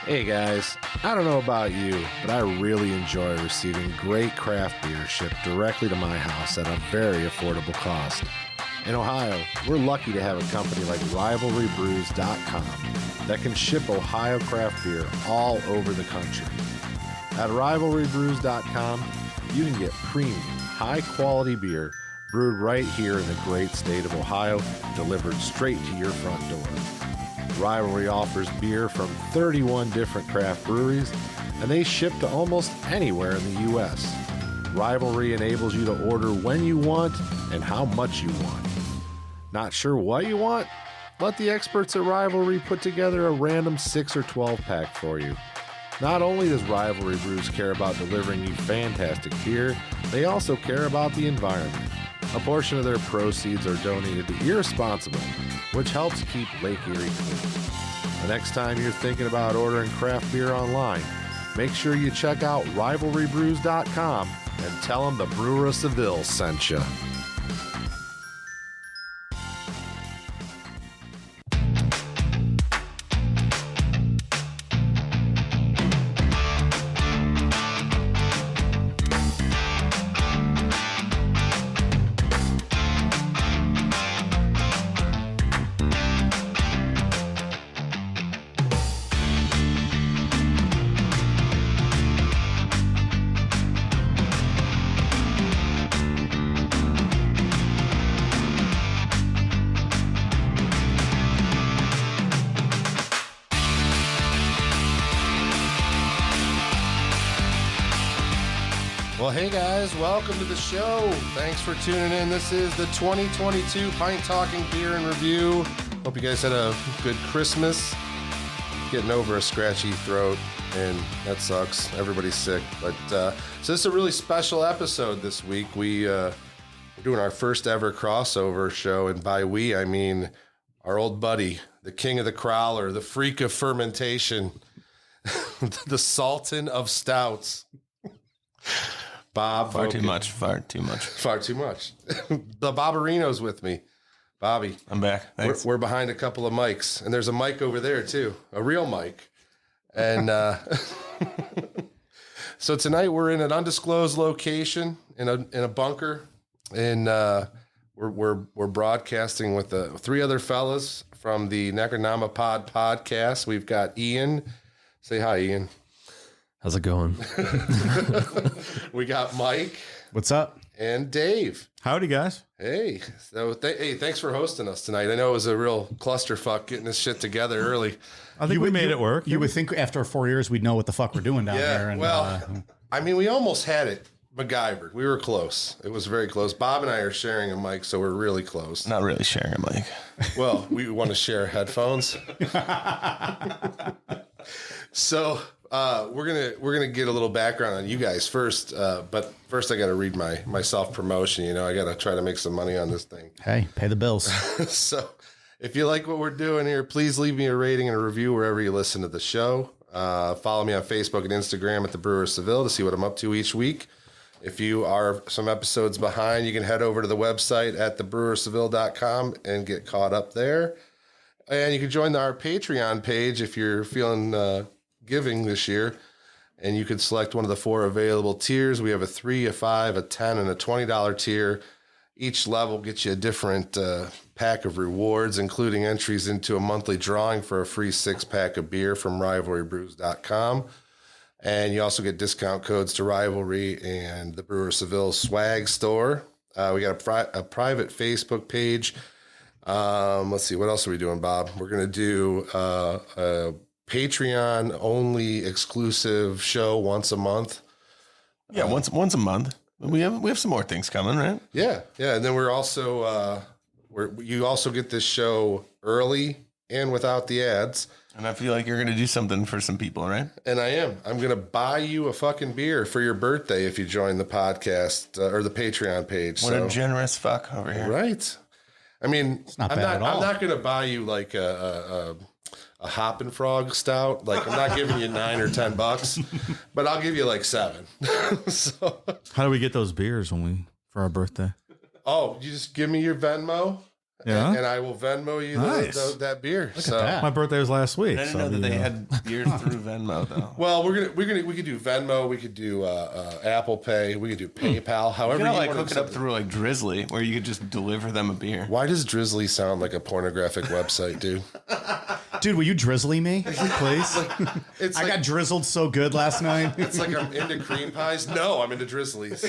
Hey guys, I don't know about you, but I really enjoy receiving great craft beer shipped directly to my house at a very affordable cost. In Ohio, we're lucky to have a company like RivalryBrews.com that can ship Ohio craft beer all over the country. At RivalryBrews.com, you can get premium, high-quality beer brewed right here in the great state of Ohio, delivered straight to your front door. Rivalry offers beer from 31 different craft breweries, and they ship to almost anywhere in the U.S. Rivalry enables you to order when you want and how much you want. Not sure what you want? Let the experts at Rivalry put together a random 6 or 12 pack for you. Not only does Rivalry Brews care about delivering you fantastic beer, they also care about the environment. A portion of their proceeds are donated to Irresponsible, which helps keep Lake Erie clean. The next time you're thinking about ordering craft beer online, make sure you check out RivalryBrews.com and tell them the Brewer of Seville sent you. Well, hey guys, welcome to the show. Thanks for tuning in. This is the 2022 Pint Talking Beer and Review. Hope you guys had a good Christmas. Getting over a scratchy throat, and that sucks. Everybody's sick. But so this is a really special episode this week. We're doing our first ever crossover show, and by we, I mean our old buddy, the king of the crowler, the freak of fermentation, the sultan of stouts. Bob. Far too much. The Bobberino's with me. Bobby. I'm back. Thanks. We're behind a couple of mics, and there's a mic over there too, a real mic. And so tonight we're in an undisclosed location in a bunker, and we're broadcasting with the three other fellas from the Necronama podcast. We've got Ian. Say hi, Ian. How's it going? We got Mike. What's up? And Dave. Howdy, guys. Hey. So, thanks for hosting us tonight. I know it was a real clusterfuck getting this shit together early. I think we made it work. You would think after 4 years we'd know what the fuck we're doing down there. And, I mean, we almost had it MacGyvered. We were close. It was very close. Bob and I are sharing a mic, so we're really close. Not really sharing a mic. Well, we want to share headphones. So we're gonna get a little background on you guys first, but first I got to read my self promotion. You know, I got to try to make some money on this thing. Hey, pay the bills. So if you like what we're doing here, please leave me a rating and a review wherever you listen to the show. Follow me on Facebook and Instagram at the Brewer of Seville to see what I'm up to each week. If you are some episodes behind, you can head over to the website at thebrewerseville.com and get caught up there. And you can join our Patreon page if you're feeling giving this year, and you can select one of the 4 available tiers. We have a $3, a $5, a $10, and a $20 tier. Each level gets you a different pack of rewards, including entries into a monthly drawing for a free 6-pack of beer from RivalryBrews.com. And you also get discount codes to Rivalry and the Brewer of Seville swag store. We got a private Facebook page. Let's see, what else are we doing, Bob? We're going to do a Patreon only exclusive show once a month. Yeah, once a month. We have some more things coming, right? Yeah, and then we're also you also get this show early and without the ads. And I feel like you're going to do something for some people, right? And I am. I'm going to buy you a fucking beer for your birthday if you join the podcast or the Patreon page. What a generous fuck over here, right? I mean, not bad at all. I'm not going to buy you like a Hoppin' Frog stout. Like, I'm not giving you $9 or $10, but I'll give you like $7. So, how do we get those beers for our birthday? Oh, you just give me your Venmo Yeah. and I will Venmo you Nice. that beer. at that. My birthday was last week. I didn't know that they had beers through Venmo though. Well, we could do Venmo, we could do Apple Pay, we could do PayPal. However, You you know, like want hook it up through like Drizzly, where you could just deliver them a beer. Why does Drizzly sound like a pornographic website, dude? Dude, will you drizzly me, please? It's I like, got drizzled so good last night. it's like I'm into cream pies. No, I'm into Drizzlies.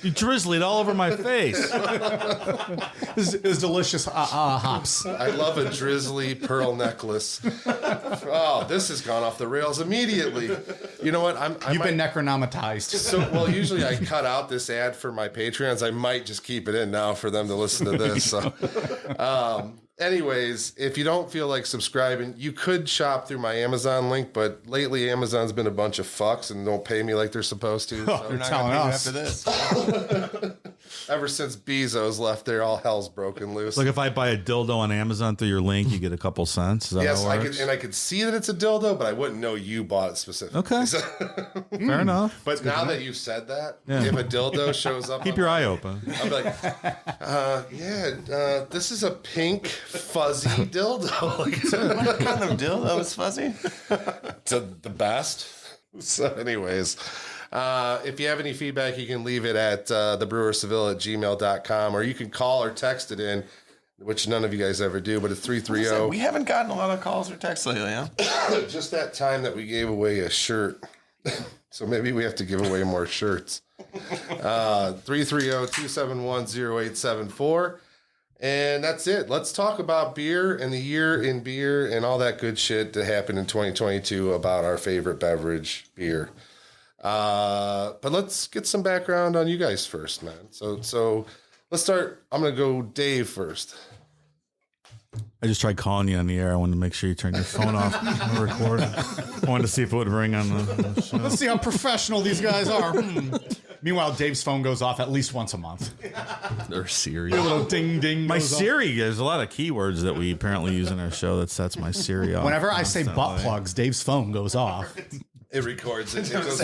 You drizzled all over my face. It was delicious hops. I love a Drizzly pearl necklace. Oh, this has gone off the rails immediately. You know what? You've been necronomatized. So, well, usually I cut out this ad for my Patreons. I might just keep it in now for them to listen to this. So, anyways, if you don't feel like subscribing, you could shop through my Amazon link, but lately Amazon's been a bunch of fucks and don't pay me like they're supposed to. So They're not telling gonna pay you us. after this. ever since Bezos left there, all hell's broken loose. Like if I buy a dildo on Amazon through your link, you get a couple cents. Is that Yes, how it I works? could, and I could see that it's a dildo, but I wouldn't know you bought it specifically. Okay. So- Fair enough. but now that you've said that, Yeah. if a dildo shows up, Keep your eye open. I'll be like, this is a pink fuzzy dildo. What kind of dildo is fuzzy? It's the best. So, anyways, if you have any feedback, you can leave it at the Brewer of Seville at gmail.com, or you can call or text it in, which none of you guys ever do, but it's 330. We haven't gotten a lot of calls or texts lately, huh? Just that time that we gave away a shirt. So maybe we have to give away more shirts. 330-271-0874. And that's it. Let's talk about beer and the year in beer and all that good shit that happened in 2022 about our favorite beverage, beer. But let's get some background on you guys first, man. So let's start. I'm going to go Dave first. I just tried calling you on the air. I wanted to make sure you turned your phone off on the record. I wanted to see if it would ring on the show. Let's see how professional these guys are. Meanwhile, Dave's phone goes off at least once a month. Or Siri. A little ding ding. My goes off. Siri, there's a lot of keywords that we apparently use in our show that sets my Siri off. Whenever I say butt constantly. plugs, Dave's phone goes off. It records it. It goes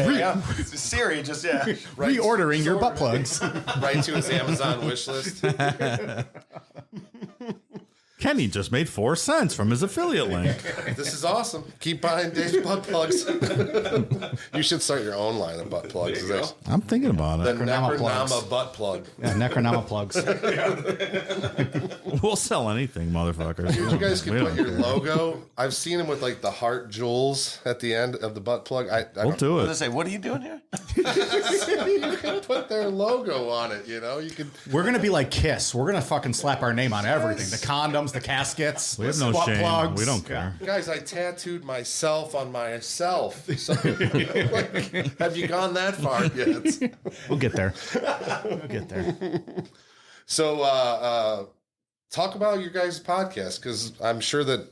Siri, just yeah. right, Reordering your butt plugs. right to his Amazon wish list. Kenny just made 4 cents from his affiliate link. This is awesome. Keep buying Dave's butt plugs. You should start your own line of butt plugs. I'm thinking about The it. Necronama plugs. Necronama butt plug. Yeah, Necronama plugs. We'll sell anything, motherfuckers. You guys can We put don't your care. logo. I've seen them with like the heart jewels at the end of the butt plug. I We'll do I it. was gonna say, what are you doing here? You can put their logo on it. You know, you can. We're going to be like Kiss. We're going to fucking slap our name on everything. The condoms, the caskets. We have no butt shame. plugs. We don't care. Guys, I tattooed myself on myself. So, like, have you gone that far yet? We'll get there. We'll get there. So, talk about your guys' podcast, because I'm sure that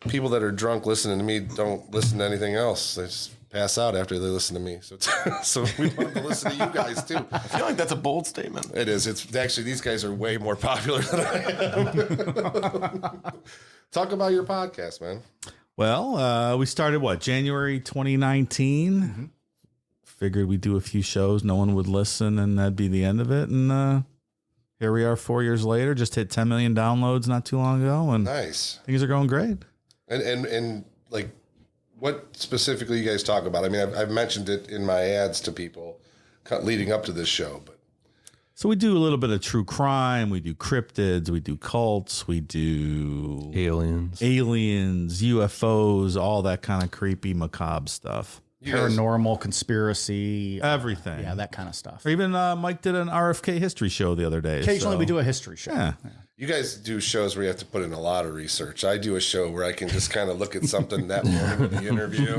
people that are drunk listening to me don't listen to anything else. They just pass out after they listen to me. So we want to listen to you guys too. I feel like that's a bold statement. It is. It's actually, these guys are way more popular than I am. Talk about your podcast, man. Well, we started January 2019. Figured we'd do a few shows. No one would listen, and that'd be the end of it. And here we are 4 years later, just hit 10 million downloads not too long ago, and Nice. things are going great. And like, what specifically you guys talk about? I mean, I've mentioned it in my ads to people leading up to this show, but So we do a little bit of true crime. We do cryptids. We do cults. We do Aliens. UFOs, all that kind of creepy, macabre stuff. you guys, Paranormal, conspiracy. Everything. Yeah, that kind of stuff. Or even Mike did an RFK history show the other day. Occasionally so- we do a history show. Yeah. you guys do shows where you have to put in a lot of research. I do a show where I can just kind of look at something that morning in the interview.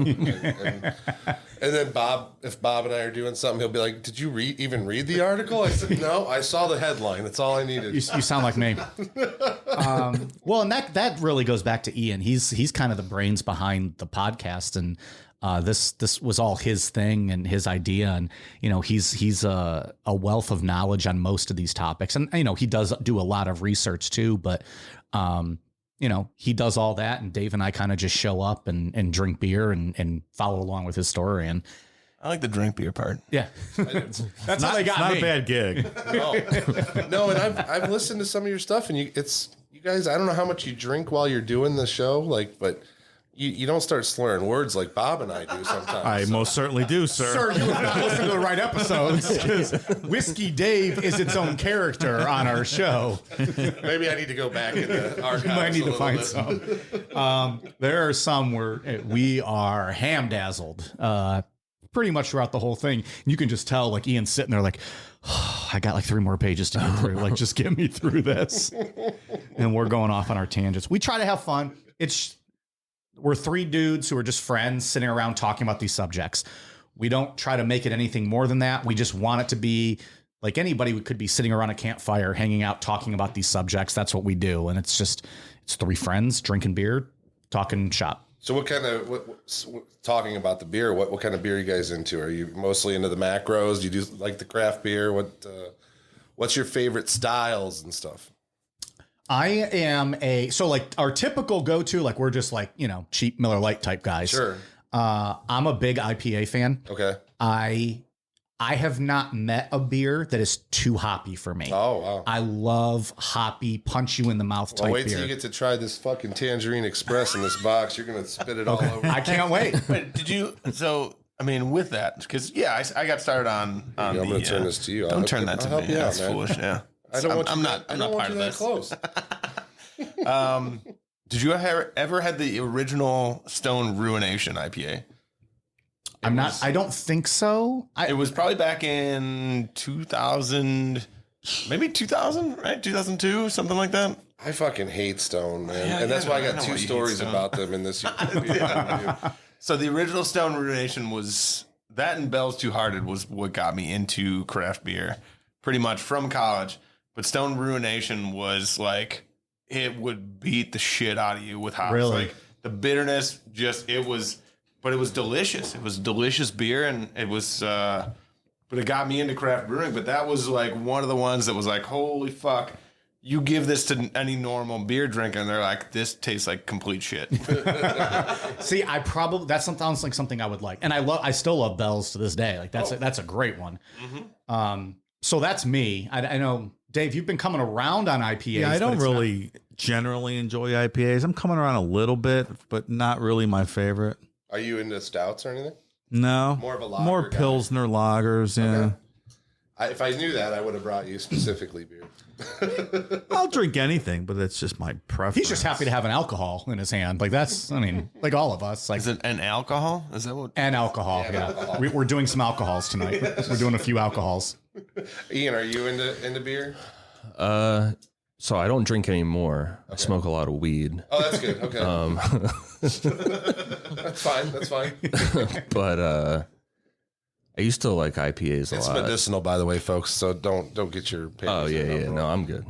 And then if Bob and I are doing something, he'll be like, "Did you even read the article?" I said, "No, I saw the headline. That's all I needed." You sound like me. Well, and that really goes back to Ian. He's kind of the brains behind the podcast, and this was all his thing and his idea. And he's a wealth of knowledge on most of these topics, and he does do a lot of research too. But he does all that, and Dave and I kind of just show up and drink beer and follow along with his story. And I like the drink beer part. Yeah. That's how they got Not me. a bad gig. No, and I've listened to some of your stuff, and you guys. I don't know how much you drink while you're doing the show, but you don't start slurring words like Bob and I do sometimes. I most certainly do, sir. Sir, you have not listened to the right episodes because Whiskey Dave is its own character on our show. Maybe I need to go back in the archives. You might need to find bit. some. There are some where we are ham-dazzled pretty much throughout the whole thing. And you can just tell, like, Ian's sitting there like, oh, I got like 3 more pages to get through. Like, just get me through this. And we're going off on our tangents. We try to have fun. We're 3 dudes who are just friends sitting around talking about these subjects. We don't try to make it anything more than that. We just want it to be like anybody could be sitting around a campfire, hanging out, talking about these subjects. That's what we do. And it's 3 friends drinking beer, talking shop. So what kind of talking about the beer? What kind of beer are you guys into? Are you mostly into the macros? Do you do like the craft beer? What's your favorite styles and stuff? I am so like our typical go-to, like we're just like, cheap Miller Lite type guys. Sure. I'm a big IPA fan. Okay. I have not met a beer that is too hoppy for me. Oh, wow. I love hoppy, punch you in the mouth type Wait beer. till you get to try this fucking Tangerine Express in this box. You're going to spit it all over. I can't wait. Wait, did you? So I mean, with that, because I got started on. I'm going to turn this to you. Don't turn that to me. Help you That's out, man. foolish. Yeah. I don't want you. I'm not part of this. Close. Did you ever had the original Stone Ruination IPA? I don't think so. It was probably back in 2000, maybe 2000, right? 2002, something like that. I fucking hate Stone, man. Yeah, and that's why I I got know 2 why you hate stories Stone. about them in this review. So the original Stone Ruination was that, and Bell's Two Hearted was what got me into craft beer pretty much from college. But Stone Ruination was like, it would beat the shit out of you with hops. Really? Like the bitterness, but it was delicious. It was delicious beer, and it was, but it got me into craft brewing. But that was like one of the ones that was like, holy fuck. You give this to any normal beer drinker, and they're like, this tastes like complete shit. See, that sounds like something I would like. And I still love Bell's to this day. Like that's a great one. Mm-hmm. So that's me. I know, Dave, you've been coming around on IPAs. Yeah, I don't really generally enjoy IPAs. I'm coming around a little bit, but not really my favorite. Are you into stouts or anything? No. More of a lager More guy. Pilsner lagers, yeah. Okay. If I knew that, I would have brought you specifically beer. I'll drink anything, but that's just my preference. He's just happy to have an alcohol in his hand. Like like all of us. Like Is it an alcohol? Is that what? and alcohol. Yeah. We're doing some alcohols tonight. We're doing a few alcohols. Ian, are you into beer? So I don't drink anymore. I smoke a lot of weed. Oh, that's good. Okay. That's fine. That's fine. But I used to like IPAs a It's lot. medicinal, by the way, folks. So don't get your papers. Oh yeah, in yeah. No, I'm good.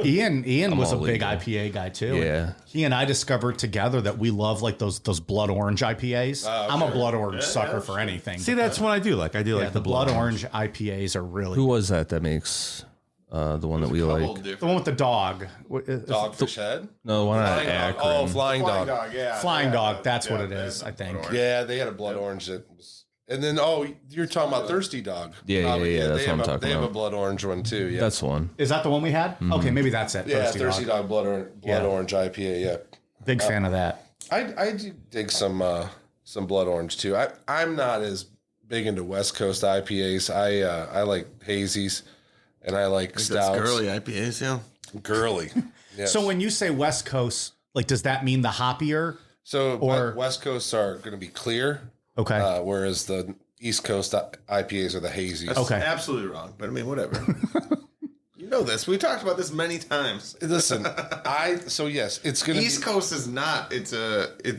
Ian was a all big legal. IPA guy too. Yeah. He and I discovered together that we love like those blood orange IPAs. I'm a blood orange sucker for anything. See, that's what I do like. I do like the blood orange IPAs are really Who was that makes the one that we like? the one with the dog. Dogfish Head? No, the one out of Flying Dog. Akron. Oh, Flying Dog. yeah. Flying Dog. That's what it is. I think. Yeah, they had a blood orange that was. And then, you're talking about Thirsty Dog. Yeah, Probably, yeah, that's they what I'm have talking They have a about. blood orange one too. Yeah, That's the one. Is that the one we had? Okay, maybe that's it. yeah, Thirsty Dog. Dog blood orange IPA. Yeah, Big fan of that. I do dig some blood orange too. I'm not as big into West Coast IPAs. I like hazies, and I like stouts. That's girly IPAs, yeah. Girly. Yes. So when you say West Coast, like, does that mean the hoppier? So or- West Coasts are going to be clear, Okay. whereas the East Coast IPAs are the hazies. That's Okay. absolutely wrong. But I mean, whatever. You know this. We talked about this many times. Listen, yes, it's going to East Coast is not.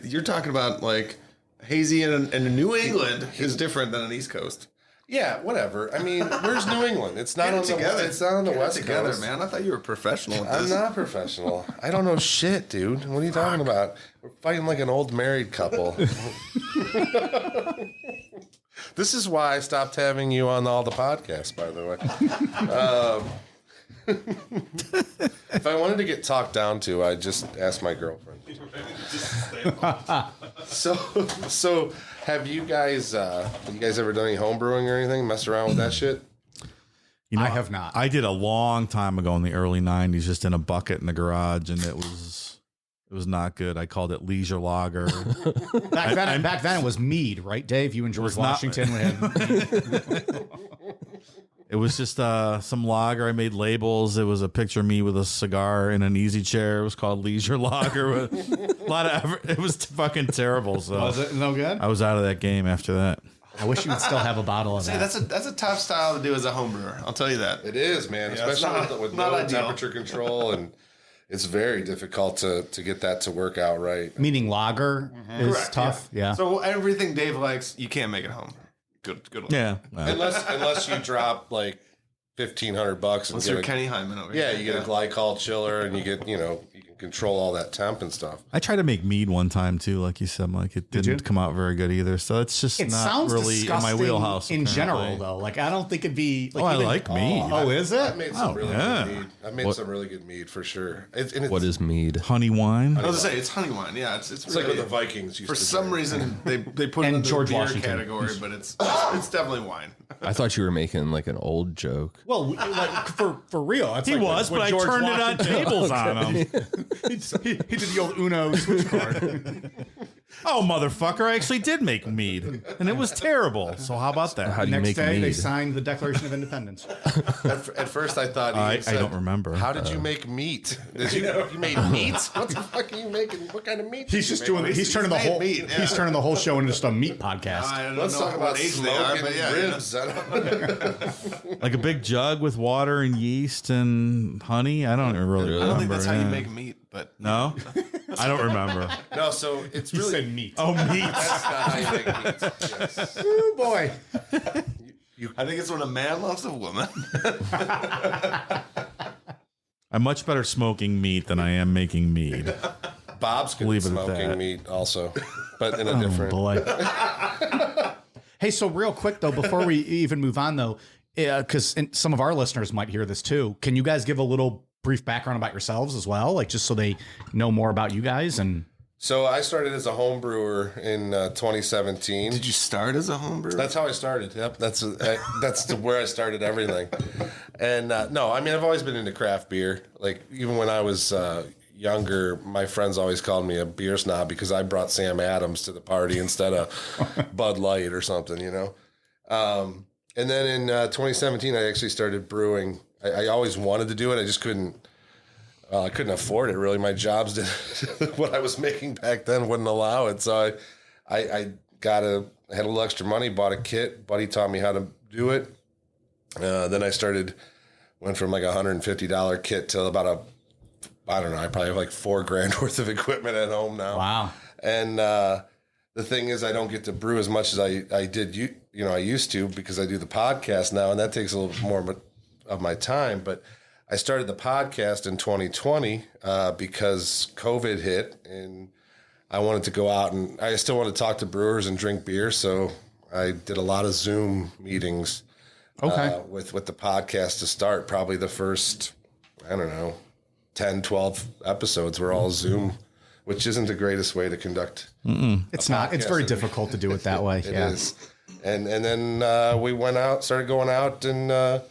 You're talking about like hazy in New England is different than an East Coast. Yeah, whatever. I mean, where's New England? It's not on It's not on the West together, Coast. man. I thought you were professional at I'm this. not professional. I don't know shit, dude. What are you talking about? We're fighting like an old married couple. This is why I stopped having you on all the podcasts, by the way. If I wanted to get talked down to, I'd just ask my girlfriend. So have you guys ever done any home brewing or anything? Messed around with that shit? You know, I have not. I did a long time ago in the early 90s, just in a bucket in the garage, and it was not good. I called it leisure lager. Back then it was mead, right, Dave? You and George Washington had It was just some lager. I made labels. It was a picture of me with a cigar in an easy chair. It was called leisure lager. With a lot of effort. It was fucking terrible. So Was it no good? I was out of that game after that. I wish you would still have a bottle of See, that. that's a tough style to do as a home brewer. I'll tell you that. It is, man, Yeah, it's especially not- with not no ideal. temperature control, and it's very difficult to get that to work out right. Meaning lager is Correct, tough. Yeah. So everything Dave likes, you can't make at home. Good luck. Yeah. Well, Unless you drop like $1,500 and Unless get you're a, Kenny Hyman over yeah, here. you get a glycol chiller and you get you can control all that temp and stuff. I tried to make mead one time too, like you said, Mike. It didn't come out very good either. So it's just It not sounds really in my disgusting wheelhouse in general, apparently. though. Like I don't think it'd be. Like, Oh, I even- like mead. Oh, is I've it? made some really yeah. good mead. I've made some really good mead for sure. It's What is mead? Honey wine. I was gonna say it's honey wine. Yeah, it's It's like really, what the Vikings used for to some drink. reason they put it And in the George beer Washington. category, but it's definitely wine. I thought you were making like an old joke. Well, like for real, that's He like was, when but I George turned it on Washington- tables on him. he did the old Uno switch card. Oh, motherfucker! I actually did make mead, and it was terrible. So how about that? How do you Next make day, they mead? signed the Declaration of Independence. At first, I thought I Ian said, don't remember. How did you make meat? Did you made meat? What the fuck are you making? What kind of meat? He's did you just make? doing. He's turning the made whole. meat, yeah. He's turning the whole show into just a meat podcast. I don't Let's know talk what about age they are, smoking but yeah, you know. ribs. I don't- Like a big jug with water and yeast and honey? I don't really remember. I don't think that's how you yeah. make meat, but No, I don't remember. No, so it's He really said meat. Oh, meat. that's not how you make meat. Yes. Oh boy. I think it's when a man loves a woman. I'm much better smoking meat than I am making mead. Bob's good at Leave it at smoking that. meat also, but in a different. Boy. Hey, so real quick though, before we even move on though, because some of our listeners might hear this too, can you guys give a little brief background about yourselves as well, like just so they know more about you guys? And So I started as a home brewer in 2017. Did you start as a home brewer? That's how I started. Yep, that's where I started everything. And no, I mean I've always been into craft beer. Like even when I was younger, my friends always called me a beer snob because I brought Sam Adams to the party instead of Bud Light or something, you know. And then in 2017, I actually started brewing. I always wanted to do it. I just couldn't. I couldn't afford it really. My jobs did what I was making back then wouldn't allow it. So I had a little extra money, bought a kit. Buddy taught me how to do it. Then I went from like $150 kit to about I probably have like $4,000 worth of equipment at home now. wow. And the thing is, I don't get to brew as much as I did. I used to because I do the podcast now, and that takes a little bit more of my time. But I started the podcast in 2020 because COVID hit, and I wanted to go out and I still want to talk to brewers and drink beer. So I did a lot of Zoom meetings. Okay. With the podcast to start, probably the first, 10, 12 episodes were all Zoom, which isn't the greatest way to conduct. It's not. It's very difficult to do it that way. It yeah. is. And then we started going out and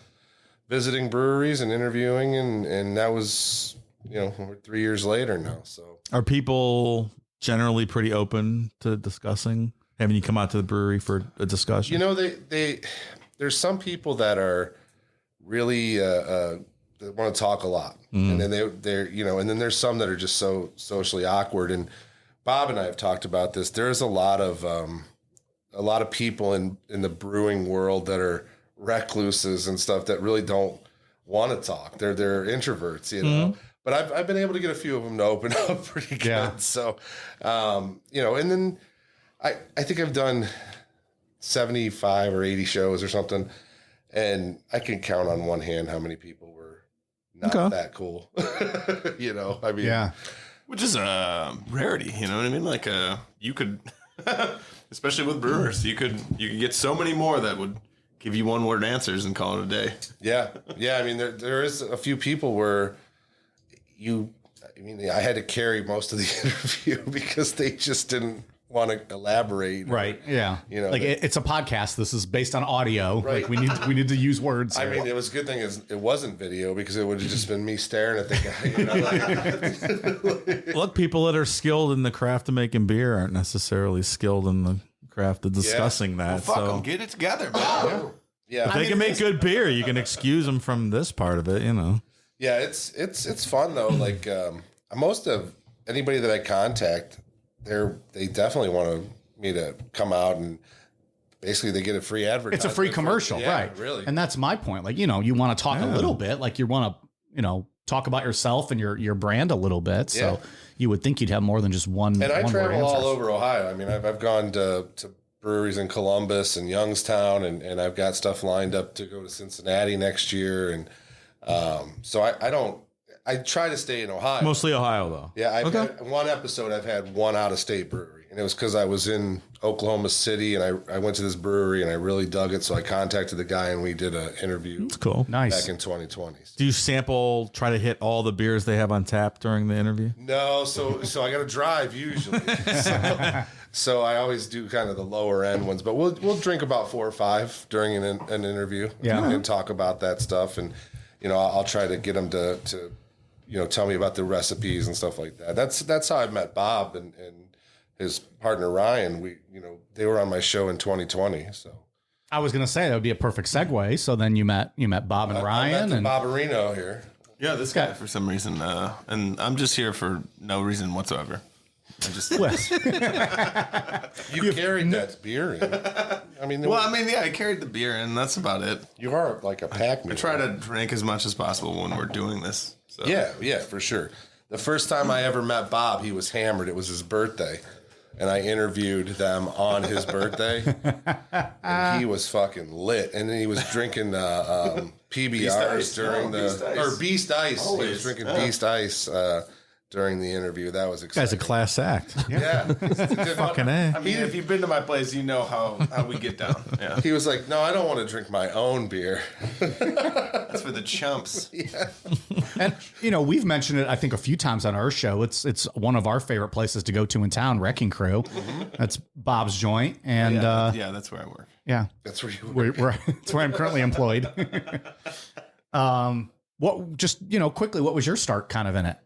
visiting breweries and interviewing, and that was, we're 3 years later now. So Are people generally pretty open to discussing having you come out to the brewery for a discussion? there's some people that are really that want to talk a lot, and then they're and then there's some that are just so socially awkward. And Bob and I have talked about this. There's a lot of people in the brewing world that are recluses and stuff that really don't want to talk. They're introverts, But I've been able to get a few of them to open up pretty good. Yeah. So, and then I think I've done 75 or 80 shows or something, and I can count on one hand how many people were not that cool. I mean, Yeah. Which is a rarity, you know what I mean? Like you could, especially with brewers, you could get so many more that would give you one-word answers and call it a day. Yeah. I mean, there is a few people where I had to carry most of the interview because they just didn't want to elaborate. Right. Yeah. You know, like it's a podcast. This is based on audio. Right. Like we need to use words. I here. mean, it was a good thing it wasn't video because it would have just been me staring at the guy. You know, like, Look, people that are skilled in the craft of making beer aren't necessarily skilled in the craft of discussing that. Fuck so them. Get it together, man. yeah, if they can make good beer, you can excuse them from this part of it, you know. yeah. It's fun though. Like most of anybody that I contact, they definitely want me to come out and basically they get a free advertisement. it's a free commercial, Yeah, right? really. And that's my point. Like, you know, you want to talk a little bit, like you want to, you know, talk about yourself and your brand a little bit. So Yeah. you would think you'd have more than just one. And I one word travel all answers. over Ohio. I mean, I've gone to breweries in Columbus and Youngstown, and I've got stuff lined up to go to Cincinnati next year. And so I try to stay in Ohio. Mostly Ohio, though. Yeah, I've had one episode. I've had one out of state brewery, and it was because I was in Oklahoma City, and I went to this brewery, and I really dug it. So I contacted the guy, and we did an interview. It's cool. Nice. Back in 2020. Do you try to hit all the beers they have on tap during the interview? No, so I got to drive usually. So I always do kind of the lower end ones, but we'll drink about 4 or 5 during an interview, and talk about that stuff, and you know I'll try to get them to you know tell me about the recipes and stuff like that. That's how I met Bob and his partner Ryan. They were on my show in 2020. So I was going to say that would be a perfect segue. So then you met Bob and Ryan I met and Bobberino here. Yeah, this guy for some reason, and I'm just here for no reason whatsoever. I just You carried that beer in. I mean, yeah, I carried the beer, and that's about it. you are like a pack I mule. try to drink as much as possible when we're doing this. So. Yeah, for sure. The first time I ever met Bob, he was hammered. It was his birthday. And I interviewed them on his birthday. And he was fucking lit. And then he was drinking PBRs during Beast Ice. He was drinking Beast Ice during the interview. That was Guy's a exciting. class act. Yeah. Fucking A. I mean, if you've been to my place, you know how we get down. Yeah, He was like, no, I don't want to drink my own beer. that's for the chumps. And you know, we've mentioned it I think a few times on our show. It's one of our favorite places to go to in town, Wrecking Crew. That's Bob's joint, and Yeah, that's where I work. yeah, That's where you that's where I'm currently employed. What just quickly, what was your start kind of in it?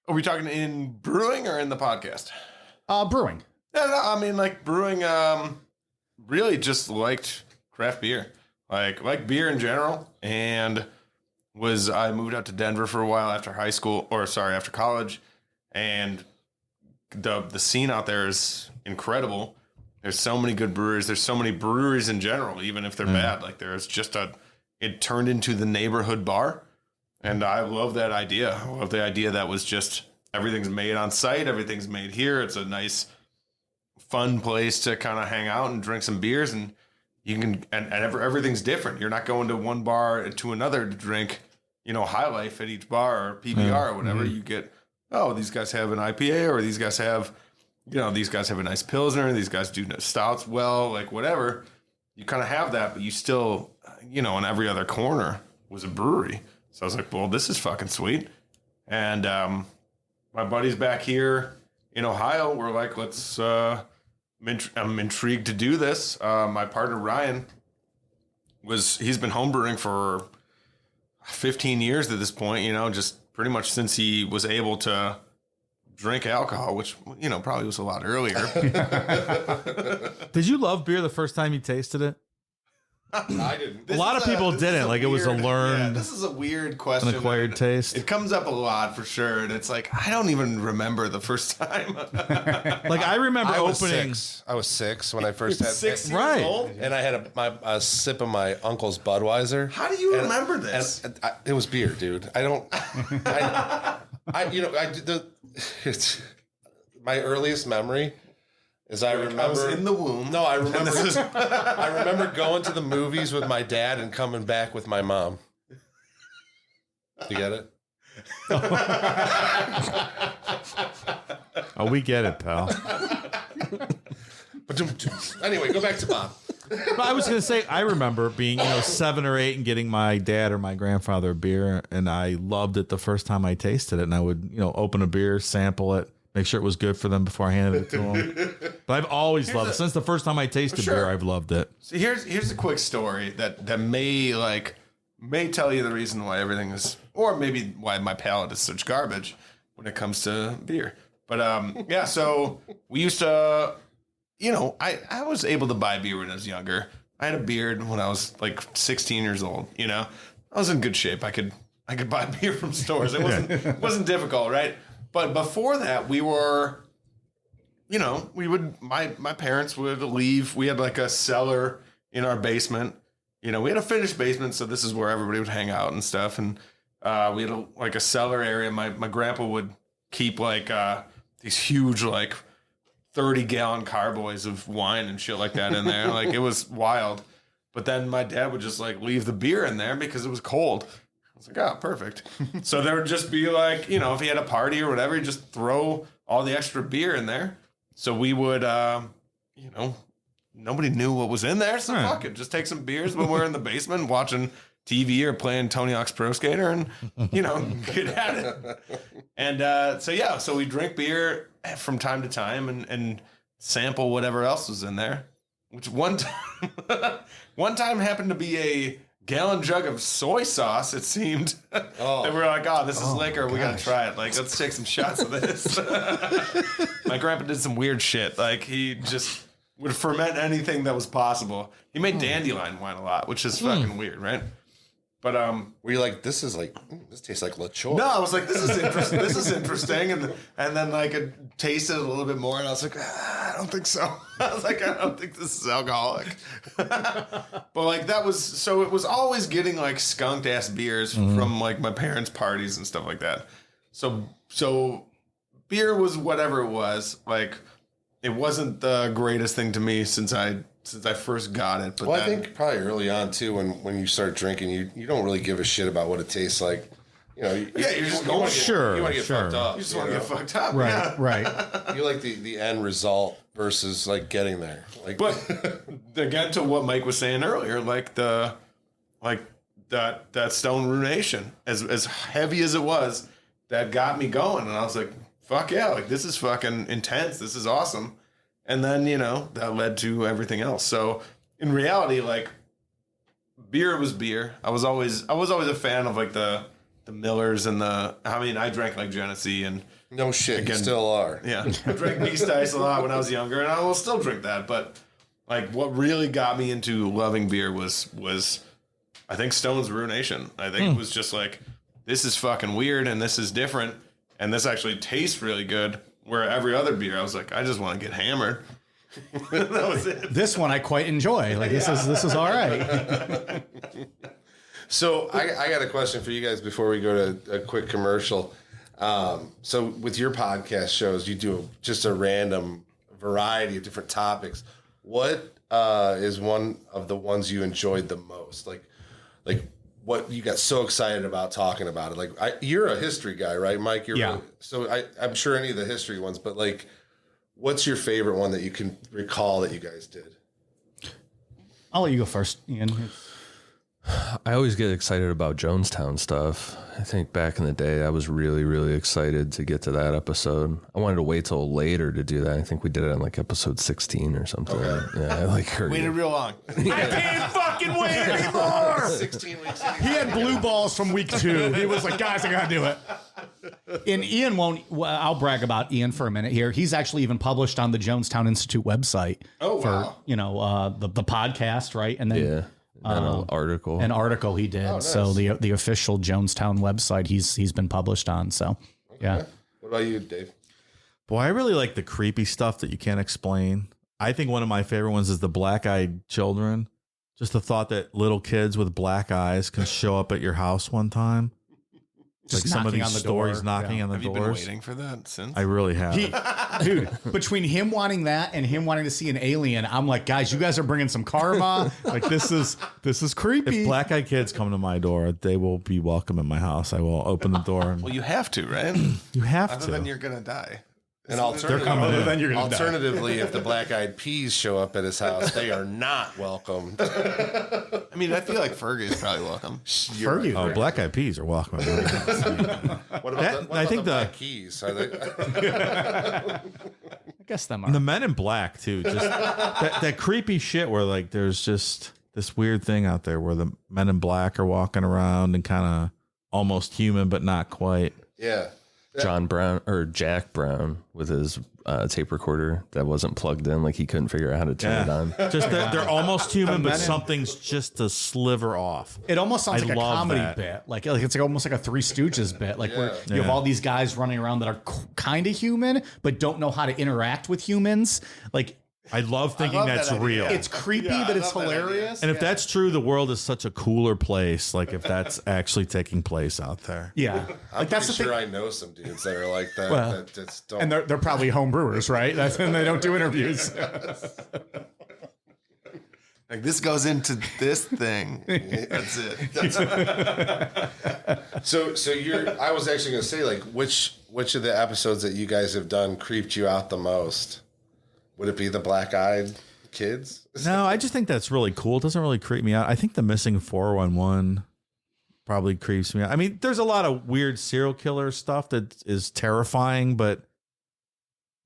Are we talking in brewing or in the podcast? Brewing. No, I mean like brewing. Really just liked craft beer, like beer in general, and I moved out to Denver for a while after after college, and the scene out there is incredible. There's so many good breweries. There's so many breweries in general, even if they're bad. Like there's just it turned into the neighborhood bar. And I love that idea. I love the idea that was just everything's made on site. Everything's made here. It's a nice, fun place to kind of hang out and drink some beers. And you can, everything's different. You're not going to one bar to another to drink, High Life at each bar or PBR or whatever. You get, these guys have an IPA or these guys have, these guys have a nice Pilsner. These guys do stouts well, like whatever. You kind of have that, but you still, on every other corner was a brewery. So I was like, well, this is fucking sweet. And my buddies back here in Ohio were like, I'm intrigued to do this. My partner, Ryan, he's been homebrewing for 15 years at this point, just pretty much since he was able to drink alcohol, which, probably was a lot earlier. Did you love beer the first time you tasted it? I didn't. A lot of people didn't. Like, it was a learned, Yeah, this is a weird question. an acquired taste. It comes up a lot for sure. And it's like, I don't even remember the first time. Like, I remember I was opening. 6. I was 6 when I first had 6 years Right. old? And I had a sip of my uncle's Budweiser. How do you remember this? And it was beer, dude. I don't. It's my earliest memory is I remember. I was in the womb. No, I remember. I remember going to the movies with my dad and coming back with my mom. You get it? Oh, we get it, pal. Anyway, go back to Bob. But I was going to say, I remember being, 7 or 8 and getting my dad or my grandfather a beer, and I loved it the first time I tasted it. And I would, open a beer, sample it, make sure it was good for them before I handed it to them. But I've always loved it. Since the first time I tasted beer, I've loved it. So here's a quick story that may tell you the reason why everything is, or maybe why my palate is such garbage when it comes to beer. But yeah, so we used to, I was able to buy beer when I was younger. I had a beard when I was like 16 years old. I was in good shape. I could buy beer from stores. It wasn't difficult, right? But before that, we were, my parents would leave. We had like a cellar in our basement. We had a finished basement, so this is where everybody would hang out and stuff. And we had a cellar area. My grandpa would keep like these huge 30-gallon carboys of wine and shit like that in there. Like, it was wild. But then my dad would just leave the beer in there because it was cold. I was like, oh, perfect. So there would just be if he had a party or whatever, he'd just throw all the extra beer in there. So we would, nobody knew what was in there. So fuck it. Just take some beers when we're in the basement watching TV or playing Tony Hawk's Pro Skater and, get at it. And so we drink beer from time to time and sample whatever else was in there, which one time happened to be a gallon jug of soy sauce, it seemed. Oh. And we were like, oh, this is liquor. We got to try it. Let's take some shots of this. My grandpa did some weird shit. He just would ferment anything that was possible. He made dandelion wine a lot, which is fucking weird, right? But were you like, this tastes like LaChoy? No, I was like, this is interesting. This is interesting, and then I tasted it a little bit more, and I was like, I don't think so. I was like, I don't think this is alcoholic. But that was so. It was always getting skunked ass beers from my parents' parties and stuff like that. So beer was whatever it was. It wasn't the greatest thing to me since I first got it. But I think probably early on too, when you start drinking, you don't really give a shit about what it tastes like. You're just going. You want to get fucked up. You just want to get fucked up. Right, yeah. right. You like the end result versus getting there. But again, to what Mike was saying earlier, that Stone Ruination, as heavy as it was, that got me going, and I was like, fuck yeah, this is fucking intense. This is awesome. And then, that led to everything else. So in reality, beer was beer. I was always a fan of the Millers and I drank Genesee and no shit, again, you still are. Yeah. I drank Beast Ice a lot when I was younger, and I will still drink that. But what really got me into loving beer was I think Stone's Ruination. I think it was just this is fucking weird and this is different and this actually tastes really good. Where every other beer, I was like, I just want to get hammered. That was it. This one I quite enjoy. This is all right. So I got a question for you guys before we go to a quick commercial. So with your podcast shows, you do just a random variety of different topics. What is one of the ones you enjoyed the most? What you got so excited about talking about it? You're a history guy, right, Mike? Yeah. So I'm sure any of the history ones, but what's your favorite one that you can recall that you guys did? I'll let you go first, Ian. I always get excited about Jonestown stuff. I think back in the day, I was really, really excited to get to that episode. I wanted to wait till later to do that. I think we did it on episode 16 or something. Okay. Yeah, I waited real long. I can't fucking wait anymore. 16 weeks. He had blue balls from week 2. He was like, guys, I gotta do it. And Ian won't. I'll brag about Ian for a minute here. He's actually even published on the Jonestown Institute website. Oh, wow. For the podcast, right? And then. Yeah. An article he did. Oh, nice. So the official Jonestown website he's been published on. So yeah. What about you, Dave? Boy, I really like the creepy stuff that you can't explain. I think one of my favorite ones is the black-eyed children. Just the thought that little kids with black eyes can show up at your house one time. Just some of knocking these on the stories door. knocking on the Have you been doors. waiting for that since? I really have. Dude, between him wanting that and him wanting to see an alien, I'm like, guys, you guys are bringing some karma. This is creepy. If black-eyed kids come to my door, they will be welcome in my house. I will open the door. And Well, you have to, right? you have Other to. than you're gonna die. And alternatively, if the Black Eyed Peas show up at his house, they are not welcome. I mean, I feel like Fergie is probably welcome. Fergie. Oh, Black Eyed Peas are welcome. What about the Black Keys? Are they? I guess them are. The Men in Black too. Just that creepy shit where like there's just this weird thing out there where the Men in Black are walking around and kind of almost human but not quite. Yeah. John Brown or Jack Brown with his tape recorder that wasn't plugged in, like he couldn't figure out how to turn it on. Just that they're almost human, but something's just a sliver off. It almost sounds like a love comedy that. bit, like it's like almost like a Three Stooges bit, like where you have all these guys running around that are kind of human but don't know how to interact with humans. Like I love thinking that's real. it's creepy, but it's hilarious. And if that's true, the world is such a cooler place. Like if that's actually taking place out there. Yeah, I'm that's the pretty sure thing. I know some dudes that are like that. Well, that just don't. And they're probably home brewers, right? And they don't do interviews. Like this goes into this thing. That's it. So I was actually going to say, like, which of the episodes that you guys have done creeped you out the most? Would it be the Black-Eyed Kids? No, I just think that's really cool. It doesn't really creep me out. I think the missing 411 probably creeps me out. I mean, there's a lot of weird serial killer stuff that is terrifying, but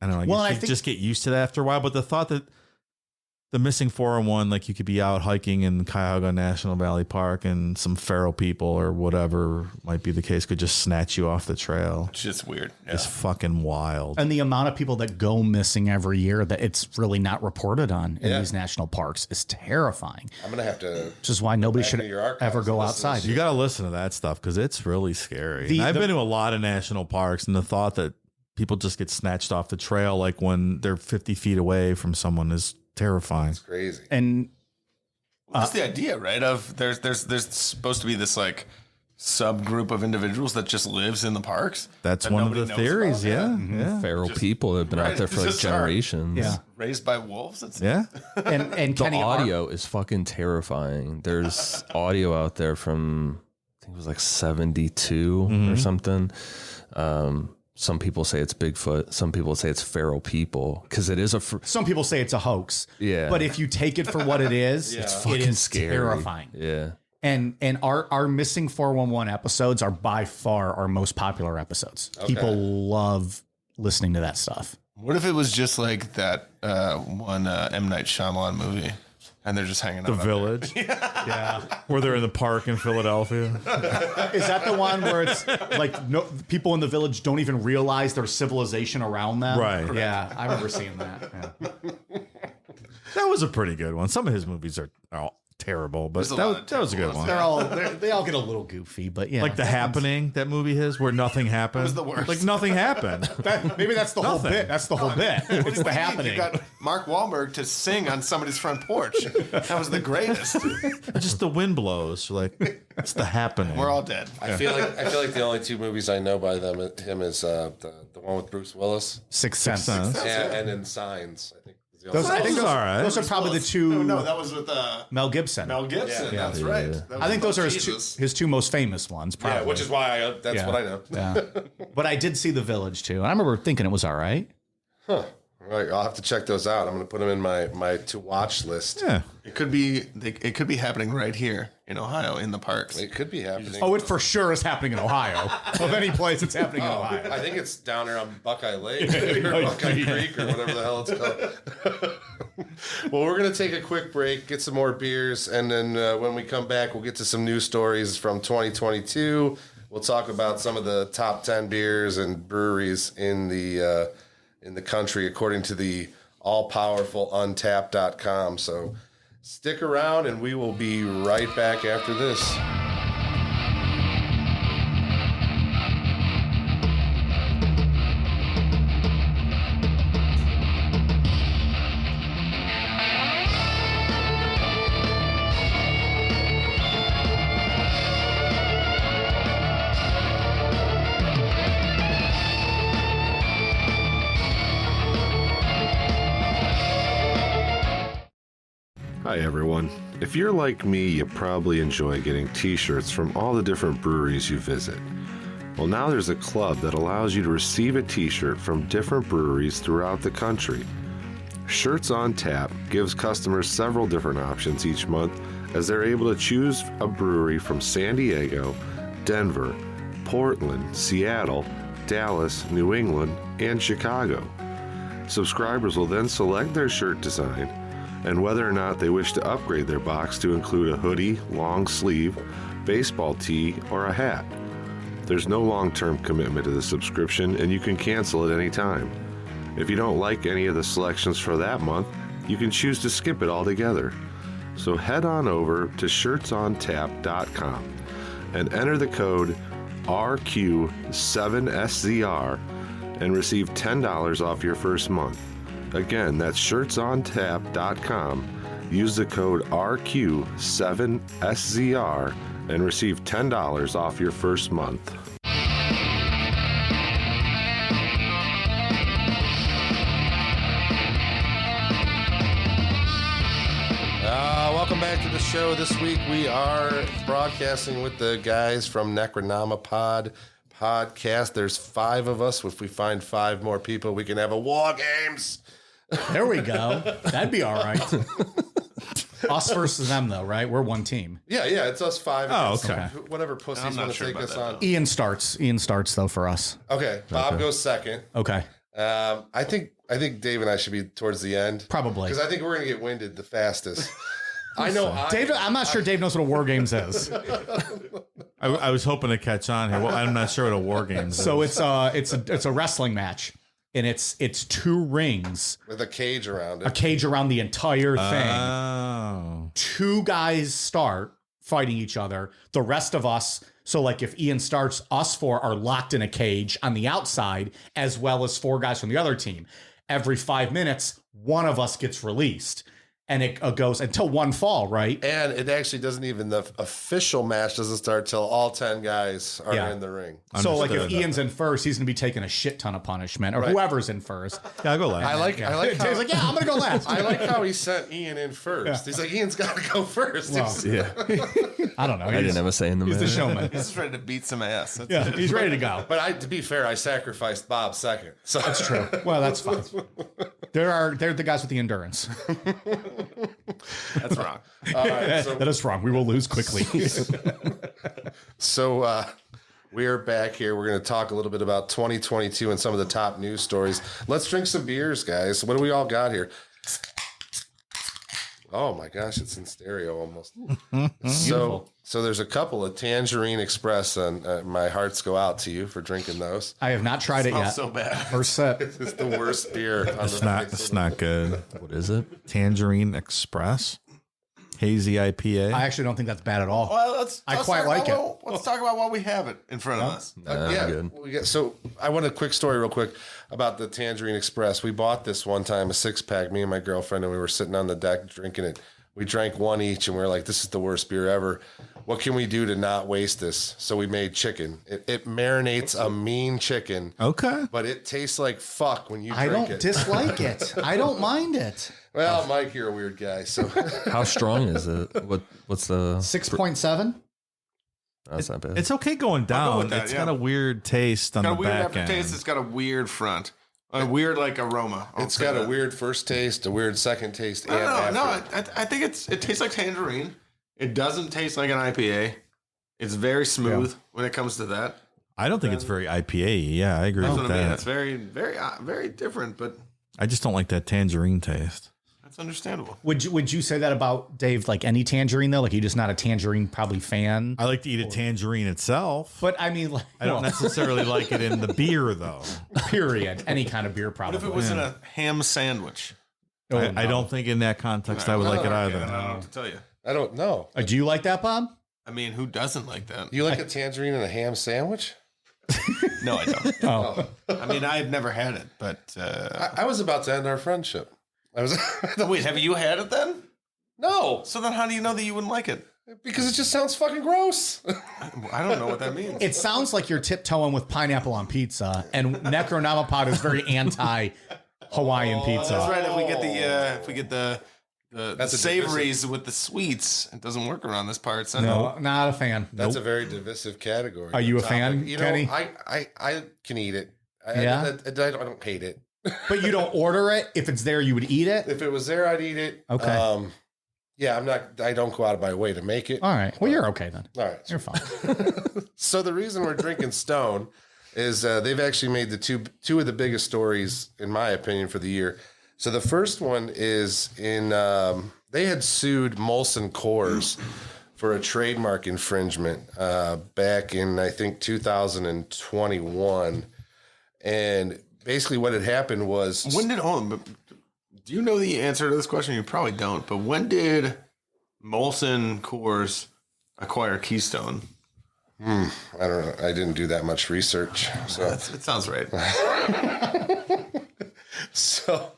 I don't know. I think just get used to that after a while. But the thought that the missing 401, like you could be out hiking in Cuyahoga National Valley Park and some feral people or whatever might be the case could just snatch you off the trail. It's just weird. Yeah. It's fucking wild. And the amount of people that go missing every year that it's really not reported on in these national parks is terrifying. I'm going to have to... Which is why nobody should into your archives ever go and listen to outside. this. You got to listen to that stuff because it's really scary. And I've been to a lot of national parks, and the thought that people just get snatched off the trail like when they're 50 feet away from someone is terrifying. It's crazy. And That's the idea, right? Of there's supposed to be this like subgroup of individuals that just lives in the parks. That's that one of nobody the knows theories. about. Yeah. Feral people that have been out there for like Just are. generations. yeah, Raised by wolves. It's Yeah. and The Kenny audio is fucking terrifying. There's audio out there from I think it was like 72 or something. Some people say it's Bigfoot. Some people say it's feral people because it is a. some people say it's a hoax. Yeah. But if you take it for what it is, It's it fucking is scary. terrifying. Yeah. And our missing 411 episodes are by far our most popular episodes. People love listening to that stuff. What if it was just like that one M. Night Shyamalan movie, and they're just hanging The out? Village. Yeah. Where they're in the park in Philadelphia. Is that the one where it's like no people in the village don't even realize there's civilization around them? Right. Yeah, I remember seeing that. Yeah. That was a pretty good one. Some of his movies are all terrible, but There's a lot of that was a good terrible one. They all get a little goofy, but yeah. Like The Happening, that movie his, where nothing happened. was the worst. Like nothing happened. Maybe that's the whole Nothing. bit. That's the whole bit. It's the happening. You got Mark Wahlberg to sing on somebody's front porch. That was the greatest. Just the wind blows. Like it's The Happening. We're all dead. I feel like the only two movies I know by him is the one with Bruce Willis Sixth Sense. and in Signs. I think. is the only Those, one. I think Those those, are all right. those are probably the two. No, that was with Mel Gibson. Mel Gibson. Yeah. That's right. That was I think those are Jesus. his two most famous ones. Probably. Yeah, which is why that's Yeah. what I know. Yeah. But I did see The Village too, and I remember thinking it was all right. Huh. All right, I'll have to check those out. I'm going to put them in my to watch list. Yeah. It could be happening right here in Ohio in the parks. It could be happening. Oh, it for sure is happening in Ohio. Of any place, it's happening in Ohio. I think it's down there on Buckeye Lake or Buckeye Creek or whatever the hell it's called. Well, we're going to take a quick break, get some more beers, and then when we come back, we'll get to some news stories from 2022. We'll talk about some of the top 10 beers and breweries in the country according to the all-powerful Untappd.com. So stick around, and we will be right back after this. Hi everyone. If you're like me, you probably enjoy getting t-shirts from all the different breweries you visit. Well, now there's a club that allows you to receive a t-shirt from different breweries throughout the country. Shirts on Tap gives customers several different options each month as they're able to choose a brewery from San Diego, Denver, Portland, Seattle, Dallas, New England, and Chicago. Subscribers will then select their shirt design and whether or not they wish to upgrade their box to include a hoodie, long sleeve, baseball tee, or a hat. There's no long-term commitment to the subscription and you can cancel at any time. If you don't like any of the selections for that month, you can choose to skip it altogether. So head on over to shirtsontap.com and enter the code RQ7SZR and receive $10 off your first month. Again, that's shirtsontap.com. Use the code RQ7SZR and receive $10 off your first month. Welcome back to the show. This week we are broadcasting with the guys from Necronomapod podcast. There's 5 of us. If we find 5 more people, we can have a War Games. There we go. That'd be all right. Us versus them, though, right? We're one team. Yeah, it's us 5. Oh, against okay. Whatever pussies I'm not want to sure take about us that, on. Ian starts, though, for us. Okay, Bob goes second. Okay. I think Dave and I should be towards the end. Probably. Because I think we're going to get winded the fastest. I know. Dave, I'm not sure Dave knows what a War Games is. I was hoping to catch on here. Well, I'm not sure what a war game is. So it's a wrestling match, and it's 2 rings, With a cage around a it. cage around the entire thing. Oh. 2 guys start fighting each other. The rest of us, so like if Ian starts, us 4 are locked in a cage on the outside, as well as 4 guys from the other team. Every 5 minutes, one of us gets released. And it goes until one fall, right? And it actually doesn't even, the official match doesn't start till all 10 guys are Yeah. in the ring. So like if Understood. Ian's in first, he's going to be taking a shit ton of punishment, or whoever's in first. Yeah, I'll go last. I like how, Dave's like, yeah, I'm going to go last. I like how he sent Ian in first. He's like, Ian's got to go first. Well, Yeah, I don't know. I didn't have a say in the He's the match. showman. He's just ready to beat some ass. That's Yeah, he's ready to go. But to be fair, I sacrificed Bob second. So That's true. Well, that's fine. They're the guys with the endurance. That's wrong. All right, so That is wrong. We will lose quickly. So we're back here. We're going to talk a little bit about 2022 and some of the top news stories. Let's drink some beers, guys. What do we all got here? Oh my gosh, it's in stereo almost. So there's a couple of Tangerine Express, and my hearts go out to you for drinking those. I have not tried it Smells yet. so bad. First sip. It's the worst beer. On It's the not. face of It's the- not good. What is it? Tangerine Express, hazy IPA. I actually don't think that's bad at all. Well, let's quite talk like about let's talk about why we have it in front of us. Yeah, good. so I want a quick story real quick about the Tangerine Express. We bought this one time, a 6-pack, me and my girlfriend, and we were sitting on the deck drinking it. We drank one each, and we were like, this is the worst beer ever. What can we do to not waste this? So we made chicken. It marinates a mean chicken, Okay. but it tastes like fuck when you I drink don't it. dislike it. I don't mind it. Well, Mike, you're a weird guy, so How strong is it? What's the? 6.7. That's not bad. It's okay going down. with that, It's yeah. got a weird taste on Got a the weird back end. aftertaste. It's got a weird front, a weird like aroma. it's got a weird first taste, a weird second taste, and No, after. I think it tastes like tangerine. It doesn't taste like an IPA. It's very smooth when it comes to that. I don't think it's very IPA. Yeah, I agree That's with what I mean. that. It's very, very different, but I just don't like that tangerine taste. that's understandable. Would you say that about Dave? Like any tangerine though? Like you're just not a tangerine probably fan. I like to eat a tangerine itself. But I mean, like, I don't necessarily like it in the beer, though. period. Any kind of beer What probably. if it was in a ham sandwich? Oh, I no. don't think in that context I would like it Okay, either. I don't know what to tell you. I don't know. Do you like that, Bob? I mean, who doesn't like that? You like a tangerine and a ham sandwich? No, I don't. Oh, I mean, I've never had it, but I was about to end our friendship. I was wait, have you had it then? no, So then, how do you know that you wouldn't like it? because it just sounds fucking gross. I don't know what that means. it sounds like you're tiptoeing with pineapple on pizza, and Necronomapod is very anti Hawaiian pizza. That's right. If we get the the savories with the sweets. It doesn't work around this part. So No, not a fan. That's a very divisive category. Are you a fan, You Kenny? know, I can eat it. Yeah? I don't hate it. But you don't order it. If it's there, you would eat it. If it was there, I'd eat it. Okay. Yeah, I don't go out of my way to make it. All right. Well, you're okay then. All right. You're fine. So the reason we're drinking Stone is they've actually made the two of the biggest stories, in my opinion, for the year. So the first one is they had sued Molson Coors for a trademark infringement back in, I think, 2021. And basically what had happened was... do you know the answer to this question? You probably don't. But when did Molson Coors acquire Keystone? I don't know. I didn't do that much research. So It sounds right. So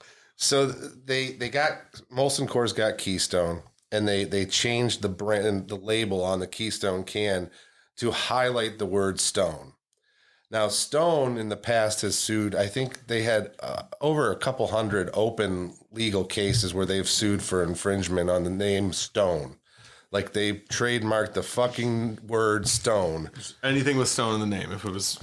they got Molson Coors got Keystone, and they changed the brand, the label on the Keystone can to highlight the word Stone. Now, Stone in the past has sued. I think they had over a couple hundred open legal cases where they've sued for infringement on the name Stone. Like they trademarked the fucking word Stone. Anything with Stone in the name. If it was,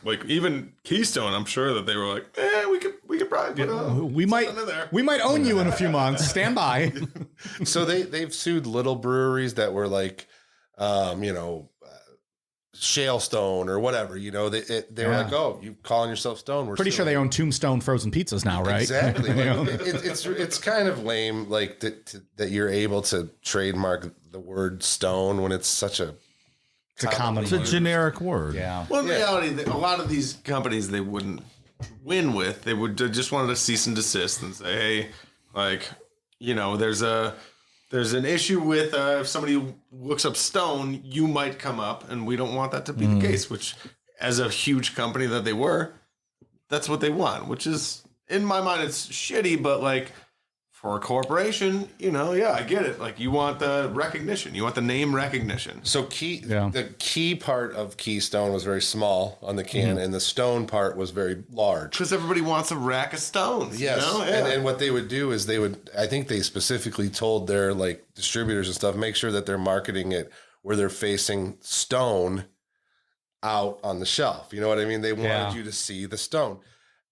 like even Keystone, I'm sure that they were like, we could probably put we might in there. We might own you in a few months. Stand by. So they've sued little breweries that were like, Shale Stone or whatever. You know, they were like, oh, you calling yourself Stone? We're Pretty sure they own Tombstone frozen pizzas now, right? Exactly. Like, it's kind of lame, like that you're able to trademark the word Stone when it's such a It's a generic word. Yeah. Well, in reality, a lot of these companies they wouldn't win with. They would just wanted to cease and desist and say, hey, like, there's an issue with if somebody looks up Stone, you might come up, and we don't want that to be the case. Which, as a huge company that they were, that's what they want. Which is, in my mind, it's shitty, but like for a corporation, I get it. Like you want the recognition, you want the name recognition. So the key part of Keystone was very small on the can, and the Stone part was very large. Because everybody wants a rack of stones. Yes, and what they would do is I think they specifically told their like distributors and stuff, make sure that they're marketing it where they're facing Stone out on the shelf. You know what I mean? They wanted you to see the Stone.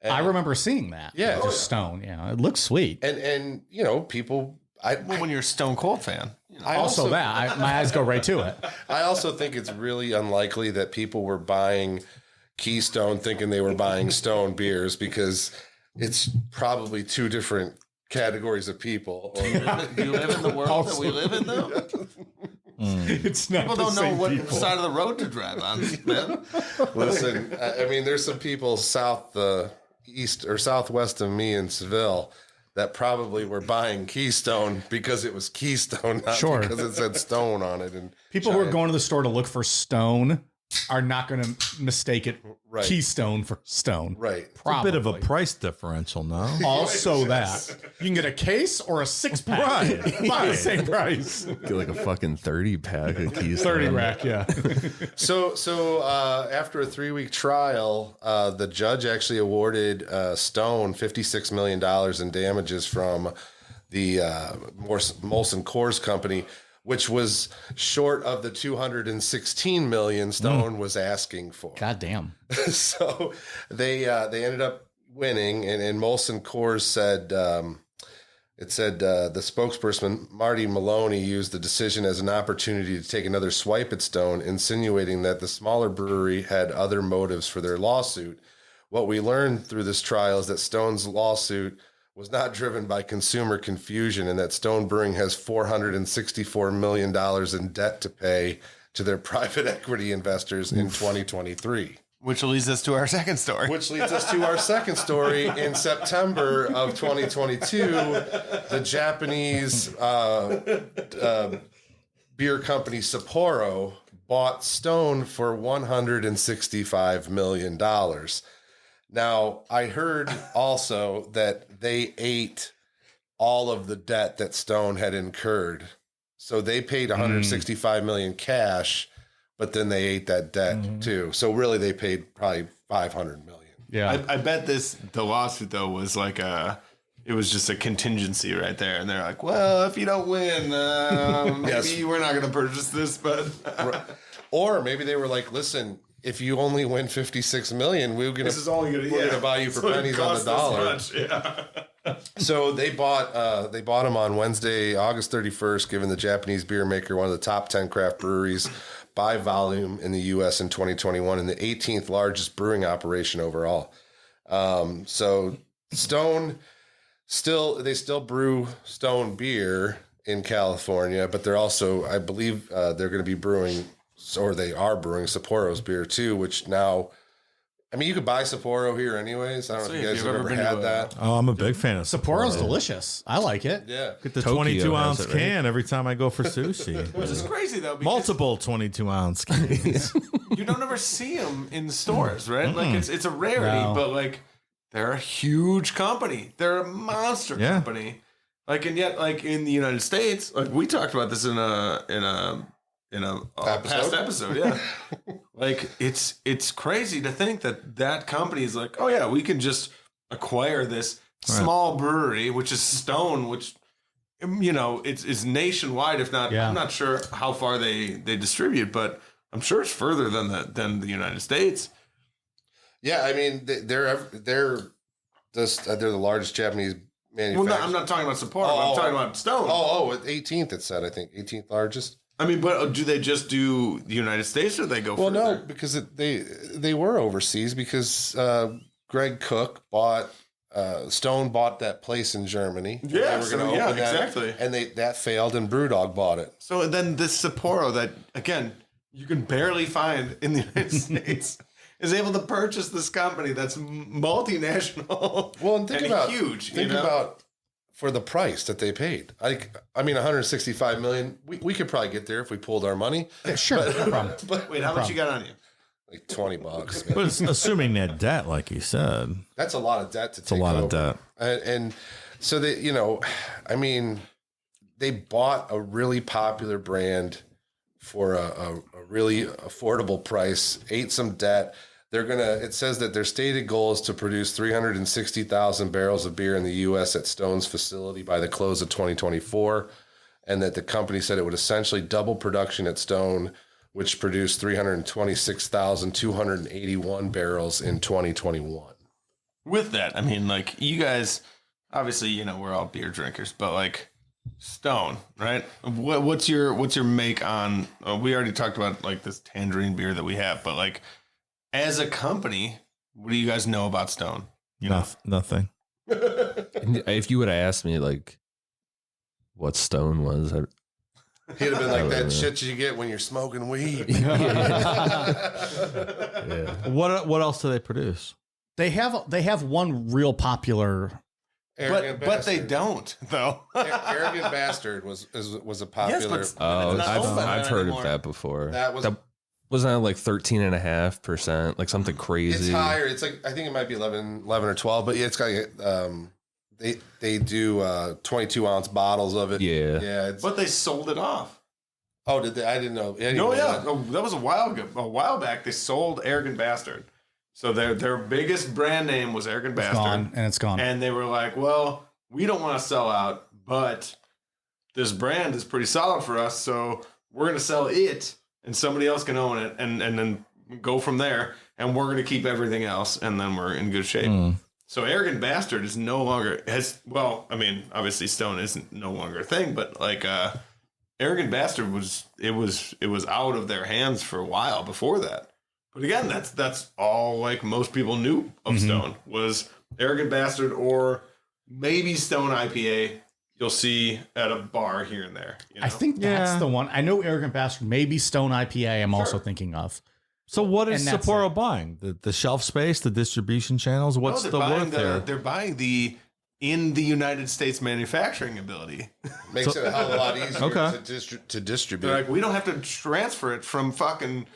And, I remember seeing that. Yeah. Just Stone. Yeah. It looks sweet. And people... when you're a Stone Cold fan. My eyes go right to it. I also think it's really unlikely that people were buying Keystone thinking they were buying Stone beers, because it's probably two different categories of people. Do you live in the world that we live in, though? It's not People don't know what side of the road to drive on, man. Listen, I mean, there's some people east or southwest of me in Seville that probably were buying Keystone because it was Keystone, not because it said Stone on it. And people who are going to the store to look for Stone are not going to mistake it Keystone for Stone. Right. A bit of a price differential, no? Also that. You can get a case or a 6-pack. Right. By the same price. Get like a fucking 30-pack of Keystone. 30 rack, yeah. So after a 3-week trial, the judge actually awarded Stone $56 million in damages from the Molson Coors company, which was short of the $216 million Stone was asking for. God damn. So they ended up winning, and Molson Coors said the spokesperson Marty Maloney used the decision as an opportunity to take another swipe at Stone, insinuating that the smaller brewery had other motives for their lawsuit. What we learned through this trial is that Stone's lawsuit was not driven by consumer confusion, and that Stone Brewing has $464 million in debt to pay to their private equity investors in 2023. Which leads us to our second story. In September of 2022, the Japanese beer company Sapporo bought Stone for $165 million. Now, I heard also that they ate all of the debt that Stone had incurred. So they paid $165 million cash, but then they ate that debt too. So really they paid probably $500 million. Yeah. I bet the lawsuit though was like it was just a contingency right there. And they're like, well, if you don't win, maybe we're not going to purchase this. But or maybe they were like, listen, if you only win $56 million, we're going to buy you for pennies on the dollar. So they bought them on Wednesday, August 31st, giving the Japanese beer maker one of the top 10 craft breweries by volume in the U.S. in 2021 and the 18th largest brewing operation overall. So Stone still brew Stone beer in California, but they're also, I believe, they're going to be brewing, or they are brewing Sapporo's beer too, which now, I mean, you could buy Sapporo here anyways. I don't know if you guys have ever had that. Oh, I'm a big fan of Sapporo's delicious. I like it. Yeah. Get the Tokyo 22-ounce has it, right? can every time I go for sushi. which is crazy, though. Because Multiple 22-ounce cans. you don't ever see them in stores, right? Like, it's a rarity, but, like, they're a huge company. They're a monster company. Like, and yet, like, in the United States, like, we talked about this in a past episode, yeah. Like, it's crazy to think that company is like, oh yeah, we can just acquire this small brewery, which is Stone, which, you know, it's nationwide. If not, I'm not sure how far they distribute, but I'm sure it's further than the United States. Yeah, I mean, they're the largest Japanese manufacturer. Well, no, I'm not talking about Sapporo. I'm talking about Stone. 18th it said, I think. 18th largest. I mean, but do they just do the United States, or they go further? Well, no, because they were overseas because Greg Cook Stone bought that place in Germany. Yeah, they were going to open that, exactly. And that failed, and Brewdog bought it. So then this Sapporo that, again, you can barely find in the United States is able to purchase this company that's multinational. Well, and think about huge. Think about for the price that they paid. I mean, $165 million. We could probably get there if we pulled our money. Yeah, sure, no problem. But wait, how much you got on you? Like $20. But it's assuming that debt, like you said. That's a lot of debt to take. It's a lot over. of debt. And so they, you know, I mean, they bought a really popular brand for a really affordable price, ate some debt. It says that their stated goal is to produce 360,000 barrels of beer in the U.S. at Stone's facility by the close of 2024, and that the company said it would essentially double production at Stone, which produced 326,281 barrels in 2021. With that, I mean, like, you guys, obviously, you know, we're all beer drinkers, but like Stone, right? What's your make on? We already talked about like this tangerine beer that we have, but like, as a company, what do you guys know about Stone? Nothing. If you would have asked me like what Stone was, He'd have been like, that shit you get when you're smoking weed. What else do they produce? They have one real popular. But they don't, though. Arrogant Bastard was a popular. Yes, but I've heard of that before. That wasn't that like 13.5%, like something crazy. It's higher. It's like, I think it might be 11 or 12, but yeah, it's got they do 22-ounce bottles of it. Yeah. But they sold it off. Oh, did they? I didn't know. No, yeah, that was a while back. They sold Arrogant Bastard. So their biggest brand name was Arrogant Bastard, It's gone. And they were like, well, we don't want to sell out, but this brand is pretty solid for us, so we're going to sell it, and somebody else can own it, and then go from there, and we're going to keep everything else, and then we're in good shape. So Arrogant Bastard is no longer obviously Stone isn't no longer a thing, but like Arrogant Bastard was out of their hands for a while before that. But again, that's all like most people knew of Stone was Arrogant Bastard, or maybe Stone IPA. You'll see at a bar here and there. You know? I think that's the one. I know Arrogant Bastard, maybe Stone IPA. I'm also thinking of. So what is And that's Sapporo buying? The shelf space, the distribution channels? What's the worth there? They're buying in the United States manufacturing ability. Makes it a hell of a lot easier to distribute. They're like, we don't have to transfer it from fucking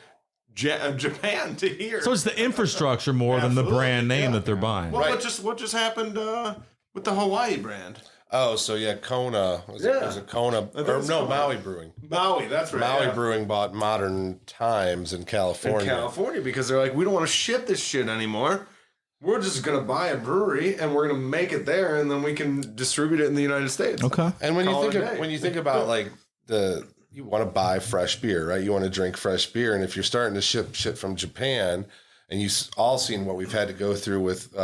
Japan to here. So it's the infrastructure more than the brand name that they're buying. Well, what just happened with the Hawaii brand? Oh, so yeah, Kona. Was it Kona? Maui Brewing. Maui, that's right. Maui Brewing bought Modern Times in California. Because they're like, we don't want to ship this shit anymore. we're just going to buy a brewery and we're going to make it there, and then we can distribute it in the United States. Okay. And when Call you it think a day. when you think about like you want to buy fresh beer, right? You want to drink fresh beer, and if you're starting to ship shit from Japan, and you all seen what we've had to go through with,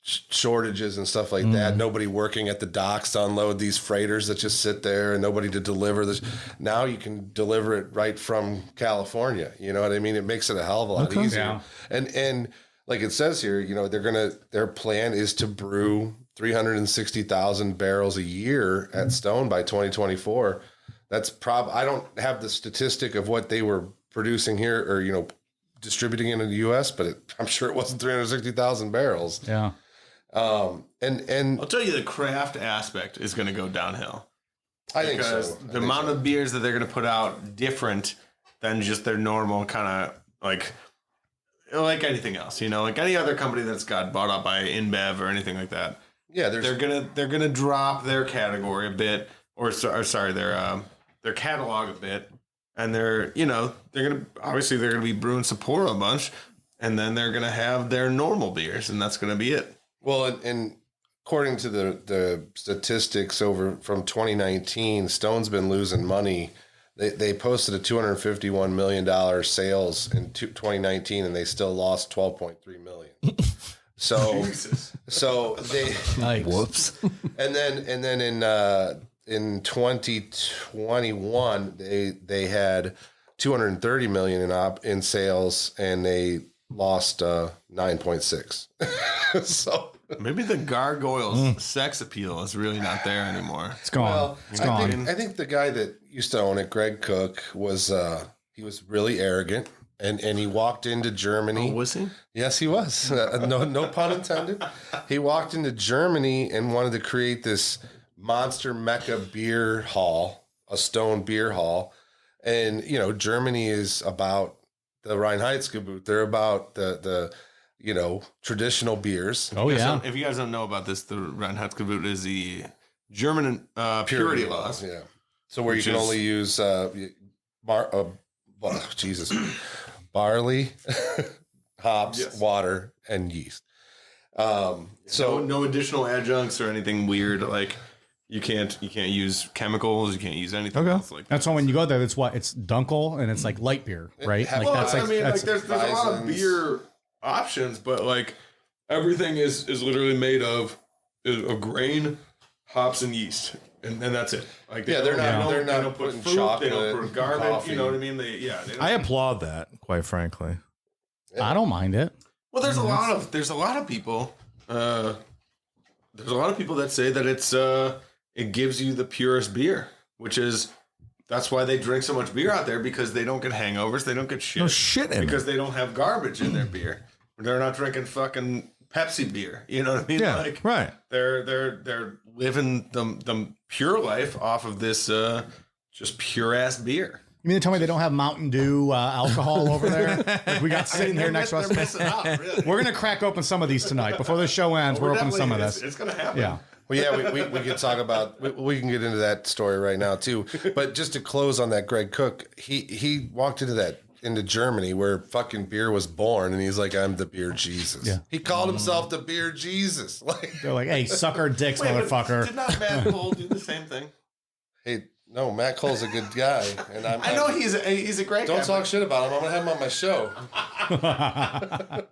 shortages and stuff like that. Nobody working at the docks to unload these freighters that just sit there, and nobody to deliver this. Now you can deliver it right from California. You know what I mean? It makes it a hell of a lot easier. Yeah. And like it says here, their plan is to brew 360,000 barrels a year at Stone by 2024. That's I don't have the statistic of what they were producing here or, distributing in the U.S., but I'm sure it wasn't 360,000 barrels. Yeah. And I'll tell you, the craft aspect is going to go downhill. I think so. Because the amount of beers that they're going to put out different than just their normal kind of like anything else, like any other company that's got bought up by InBev or anything like that. Yeah, they're gonna drop their category a bit, or sorry, their catalog a bit, and they're gonna be brewing Sapporo a bunch, and then they're gonna have their normal beers, and that's gonna be it. Well, and according to the statistics from 2019, Stone's been losing money. They posted a $251 million sales in 2019, and they still lost $12.3 million. So they Whoops. and then in 2021 they had 230 million in sales, and they lost 9.6. So maybe the gargoyles sex appeal is really not there anymore. It's gone. well, It's gone. I think the guy that used to own it, Greg Cook, was he was really arrogant. And he walked into Germany. Oh, was he? Yes, he was. No pun intended. He walked into Germany and wanted to create this monster mecca beer hall, a Stone beer hall. And, Germany is about the Reinheitsgebot. They're about the traditional beers. Oh, yeah. If you guys don't know about this, the Reinheitsgebot is the German purity laws. Yeah. So where you can only use barley, hops, Yes. water, and yeast. So no additional adjuncts or anything weird. Like you can't use chemicals. You can't use anything else like that. That's why when you go there, it's Dunkel, and it's like light beer, right? Well, There's a lot of beer options, but like everything is literally made of grain, hops, and yeast, and that's it. Like they're not put putting fruit, chocolate, they don't put garbage. coffee. You know what I mean? They I applaud that, quite frankly. I don't mind it. Well, there's a lot of people. There's a lot of people that say that it gives you the purest beer, which is that's why they drink so much beer out there, because they don't get hangovers, they don't get shit. No shit in because it. they don't have garbage in their beer. They're not drinking fucking Pepsi beer. You know what I mean? Yeah, like, right. They're living the pure life off of this just pure ass beer. You mean to tell me they don't have Mountain Dew alcohol over there? Like we got sitting here next to us. They're missing out, really. We're gonna crack open some of these tonight before the show ends. We're opening some of this. It's gonna happen. Yeah. Well, yeah, we could talk about. We can get into that story right now too. But just to close on that, Greg Cook, he walked into Germany where fucking beer was born, and he's like, "I'm the beer Jesus." Yeah. He called himself the beer Jesus. Like, They're like, "Hey, suck our dicks, Wait, but motherfucker." Did not Matt Cole do the same thing? hey, no, Matt Cole's a good guy, and I know he's a great guy. Don't talk shit about him. I'm gonna have him on my show.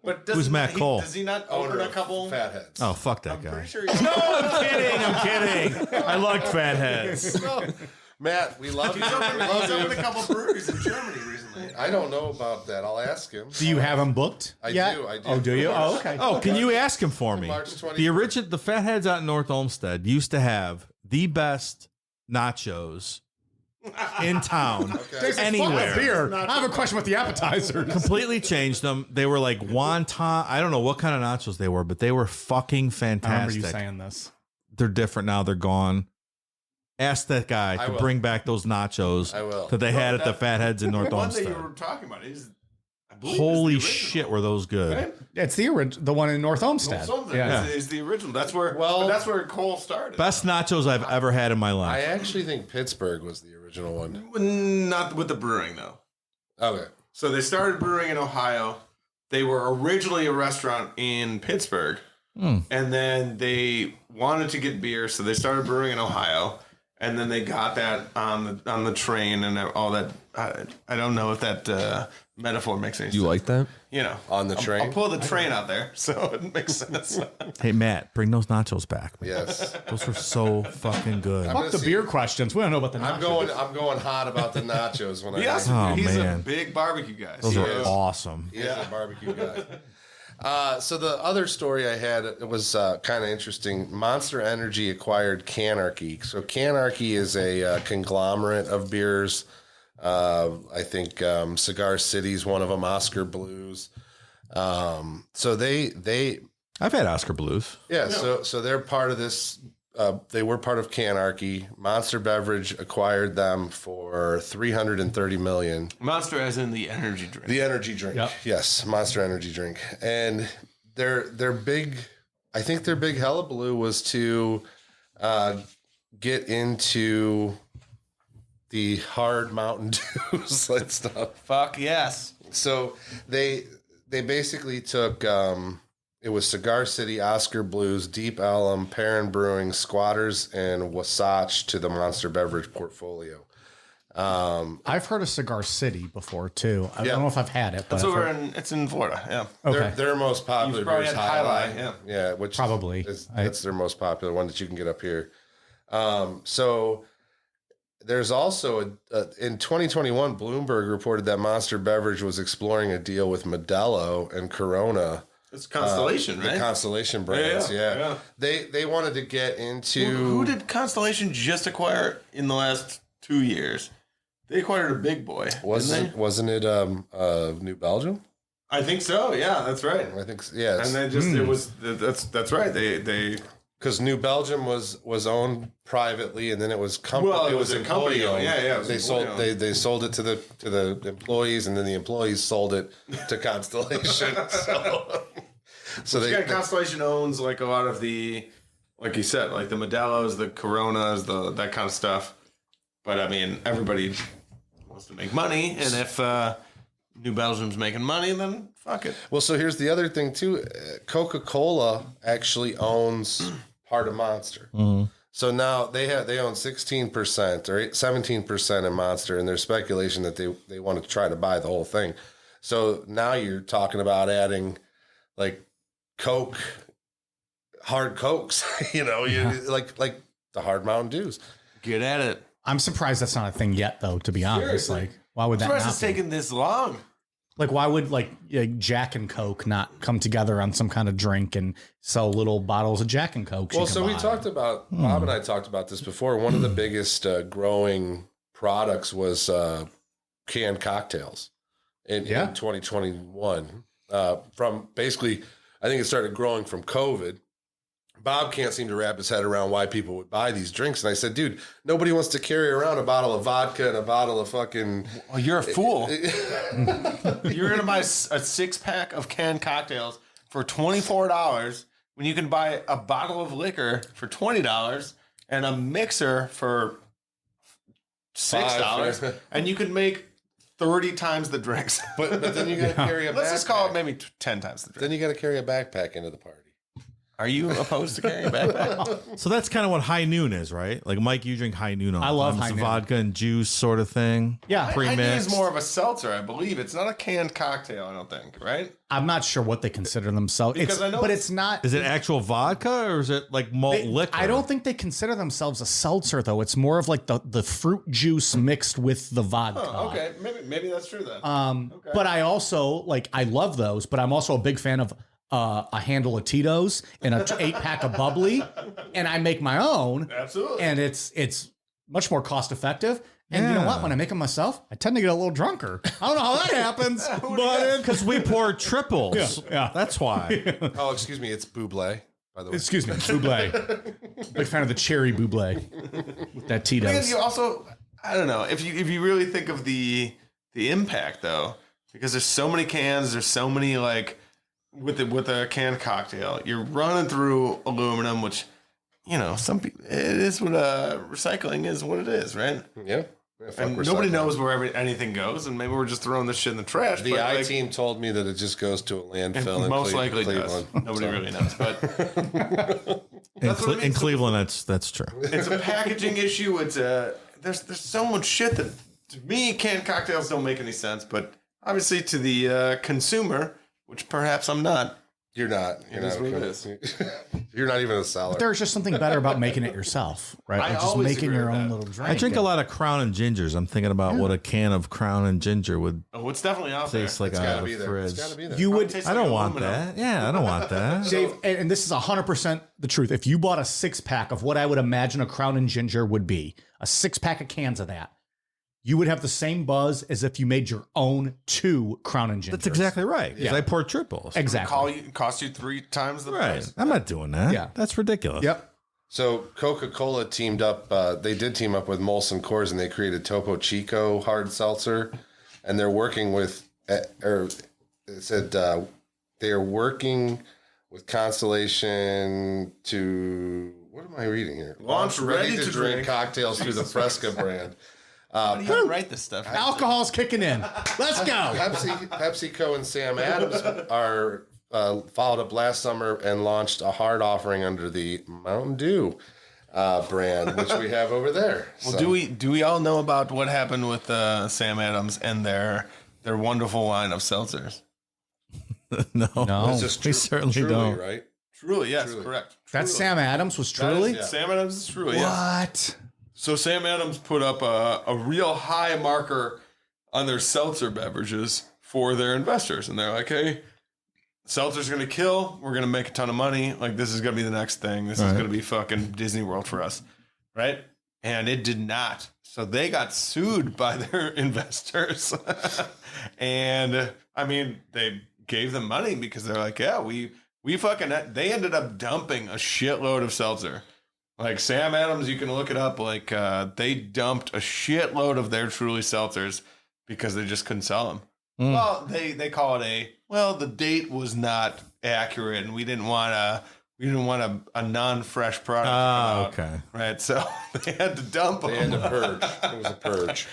But Who's Matt Cole? Does he not own a couple? Fatheads. Oh, fuck that guy. Pretty sure he's I'm kidding. I like fatheads. Matt, we love you. He's We love opened a you. couple breweries in Germany recently. I don't know about that. I'll ask him. Do you have them booked? I yet? do. Oh, do you? Oh, okay. Oh, can you ask him for me? March 21st. The Fatheads out in North Olmsted used to have the best nachos in town. Okay. Anywhere. Beer. I have a question with the appetizers. Completely changed them. They were like wonton. I don't know what kind of nachos they were, but they were fucking I remember fantastic. you saying this. They're different now. They're gone. Ask that guy I to will. bring back those nachos I will. that they had at the Fatheads in North The one that Olmsted. you were talking about is, I believe, Holy is the original, shit, were those good? right? It's the one in North Olmsted. Something Yeah. is the original. That's where Well- that's where Cole started. Best nachos I've ever had in my I life. actually think Pittsburgh was the original one. Not with the brewing though. Okay. So they started brewing in Ohio, they were originally a restaurant in Pittsburgh, and then they wanted to get beer, so they started brewing in Ohio, and then they got that on the train and all that. I don't know if that metaphor makes any sense. You like that? You know, On the train? I'll pull the train out there, so it makes sense. Hey, Matt, bring those nachos back. Yes. Those were so fucking good. Fuck the beer questions. We don't know about the nachos. I'm going hot about the nachos when Yes, Oh, he's man. a big barbecue guy. Those are is. awesome. He is a barbecue guy. So the other story I had, it was kind of interesting. Monster Energy acquired Canarchy. So Canarchy is a conglomerate of beers. I think Cigar City's one of them, Oscar Blues. So they I've had Oscar Blues. yeah, so they're part of this. They were part of Canarchy. Monster Beverage acquired them for $330 million. Monster as in the energy drink. The energy drink, yes, Monster Energy drink, and their big, I think their big hullabaloo was to get into the hard Mountain Dews and stuff. Fuck yes. So they basically took it was Cigar City, Oscar Blues, Deep Ellum, Perrin Brewing, Squatters, and Wasatch to the Monster Beverage portfolio. I've heard of Cigar City before too. I don't know if I've had it, but It's I've over heard- it's in Florida. Yeah. okay. Their most popular You've probably beer is had High High Life. Life, Yeah, which Probably. that's their most popular one that you can get up here. So there's also in 2021, Bloomberg reported that Monster Beverage was exploring a deal with Modelo and Corona. It's Constellation, The right? Constellation brands, yeah. They wanted to get into Who did Constellation just acquire in the last 2 years? They acquired a big boy. wasn't it New Belgium? I think so. Yeah, that's right. I think yeah. And then just it was that's right. They because New Belgium was owned privately, and then it was company. Well, it it was was a company employee owned. owned. Yeah, it was They sold employee owned. they sold it to the employees, and then the employees sold it to Constellation. so they Constellation owns like a lot of the, like you said, like the Modelo's, the Coronas, that kind of stuff. But I mean, everybody wants to make money, and if New Belgium's making money, then fuck it. Well, so here's the other thing too. Coca-Cola actually owns part of Monster. So now they own 16% or 17% in Monster, and there's speculation that they want to try to buy the whole thing. So now you're talking about adding like Coke, hard Cokes, like the hard Mountain Dews. Get at it. I'm surprised that's not a thing yet, though. To be honest, Seriously. like why would that Surprised not it's be? taking this long. Like why would Jack and Coke not come together on some kind of drink and sell little bottles of Jack and Coke? Well, so we talked about Bob and I talked about this before. One of the biggest growing products was canned cocktails in 2021. From basically, I think it started growing from COVID. Bob can't seem to wrap his head around why people would buy these drinks. And I said, dude, nobody wants to carry around a bottle of vodka and a bottle of fucking... Well, you're a fool. You're going to buy a 6-pack of canned cocktails for $24 when you can buy a bottle of liquor for $20 and a mixer for $6. $5. And you can make 30 times the drinks. But then you got to carry a backpack. Let's just call it maybe 10 times the drinks. Then you got to carry a backpack into the party. Are you opposed to carrying a backpack? So that's kind of what High Noon is, right? Like Mike, you drink High Noon all I the love time. High It's a Noon. vodka and juice sort of thing. Yeah. I Pre-mixed. think it's more of a seltzer, I believe. It's not a canned cocktail, I don't think, right? I'm not sure what they consider themselves. Because I know but it's- it's not. Is it actual vodka or is it like malt liquor? I don't think they consider themselves a seltzer though. It's more of like the fruit juice mixed with the vodka. Oh, okay. Maybe that's true then. But I also I love those, but I'm also a big fan of a handle of Tito's and a 8-pack of bubbly, and I make my own. Absolutely. And it's much more cost effective. And you know what? When I make them myself, I tend to get a little drunker. I don't know how that happens, but Because we pour triples. Yeah. That's why. Oh, excuse me. It's Buble, by the way. excuse me, buble. Big fan of the cherry buble with that Because Tito's. you also, I don't know, if you really think of the impact though, because there's so many cans, there's so many like with a canned cocktail, you're running through aluminum, which some people, it is what recycling is what it is, right? Yeah. And nobody knows where anything goes, and maybe we're just throwing this shit in the trash. The I-Team told me that it just goes to a landfill. Most likely Cleveland. does. Nobody really knows, but In Cleveland, that's true. it's a packaging issue. It's there's so much shit that to me canned cocktails don't make any sense, but obviously to the consumer, which perhaps I'm not. You're not. You're not. What it is. You're not even a seller. There's just something better about making it yourself, right? I Like just always making agree your with own that. little drink. I drink a lot of Crown and Gingers. I'm thinking about what a can of Crown and Ginger would Oh, it's definitely out there. taste like It's out gotta of be the there. fridge. It's gotta be there. You would, Tastes I like don't want aluminum. that. Yeah, I don't want that. Dave, and this is 100% the truth. If you bought a 6-pack of what I would imagine a Crown and Ginger would be, a 6-pack of cans of that, you would have the same buzz as if you made your own 2 Crown and Gingers. That's exactly right. Because I pour triples. Exactly. Cost you 3 times the Right. price. I'm not doing that. Yeah. That's ridiculous. Yep. So Coca-Cola teamed up. They did team up with Molson Coors, and they created Topo Chico hard seltzer. And they're working with, or it said they are working with Constellation to. What am I reading here? Launch ready to drink cocktails through the Fresca brand. How do you write this stuff? Alcohol's kicking in. Let's go. PepsiCo and Sam Adams are followed up last summer and launched a hard offering under the Mountain Dew brand, which we have over there. Well, do we all know about what happened with Sam Adams and their wonderful line of seltzers? No. It's just we certainly Truly, don't. right? Truly, yes, correct. That's Truly. Sam Adams was That is- truly? yeah. Sam Adams is Truly. Yes. What? So Sam Adams put up a real high marker on their seltzer beverages for their investors, and they're like, "Hey, seltzer's gonna kill. We're gonna make a ton of money. Like this is gonna be the next thing. This is gonna be fucking Disney World for us, right?" And it did not. So they got sued by their investors, and I mean they gave them money because they're like, "Yeah, we fucking." They ended up dumping a shitload of seltzer. Like Sam Adams, you can look it up. Like they dumped a shitload of their Truly seltzers because they just couldn't sell them. Well, they call it the date was not accurate, and we didn't want a non-fresh product. Ah, to come out, okay. right. So they had to dump them. They had to purge. It was a purge.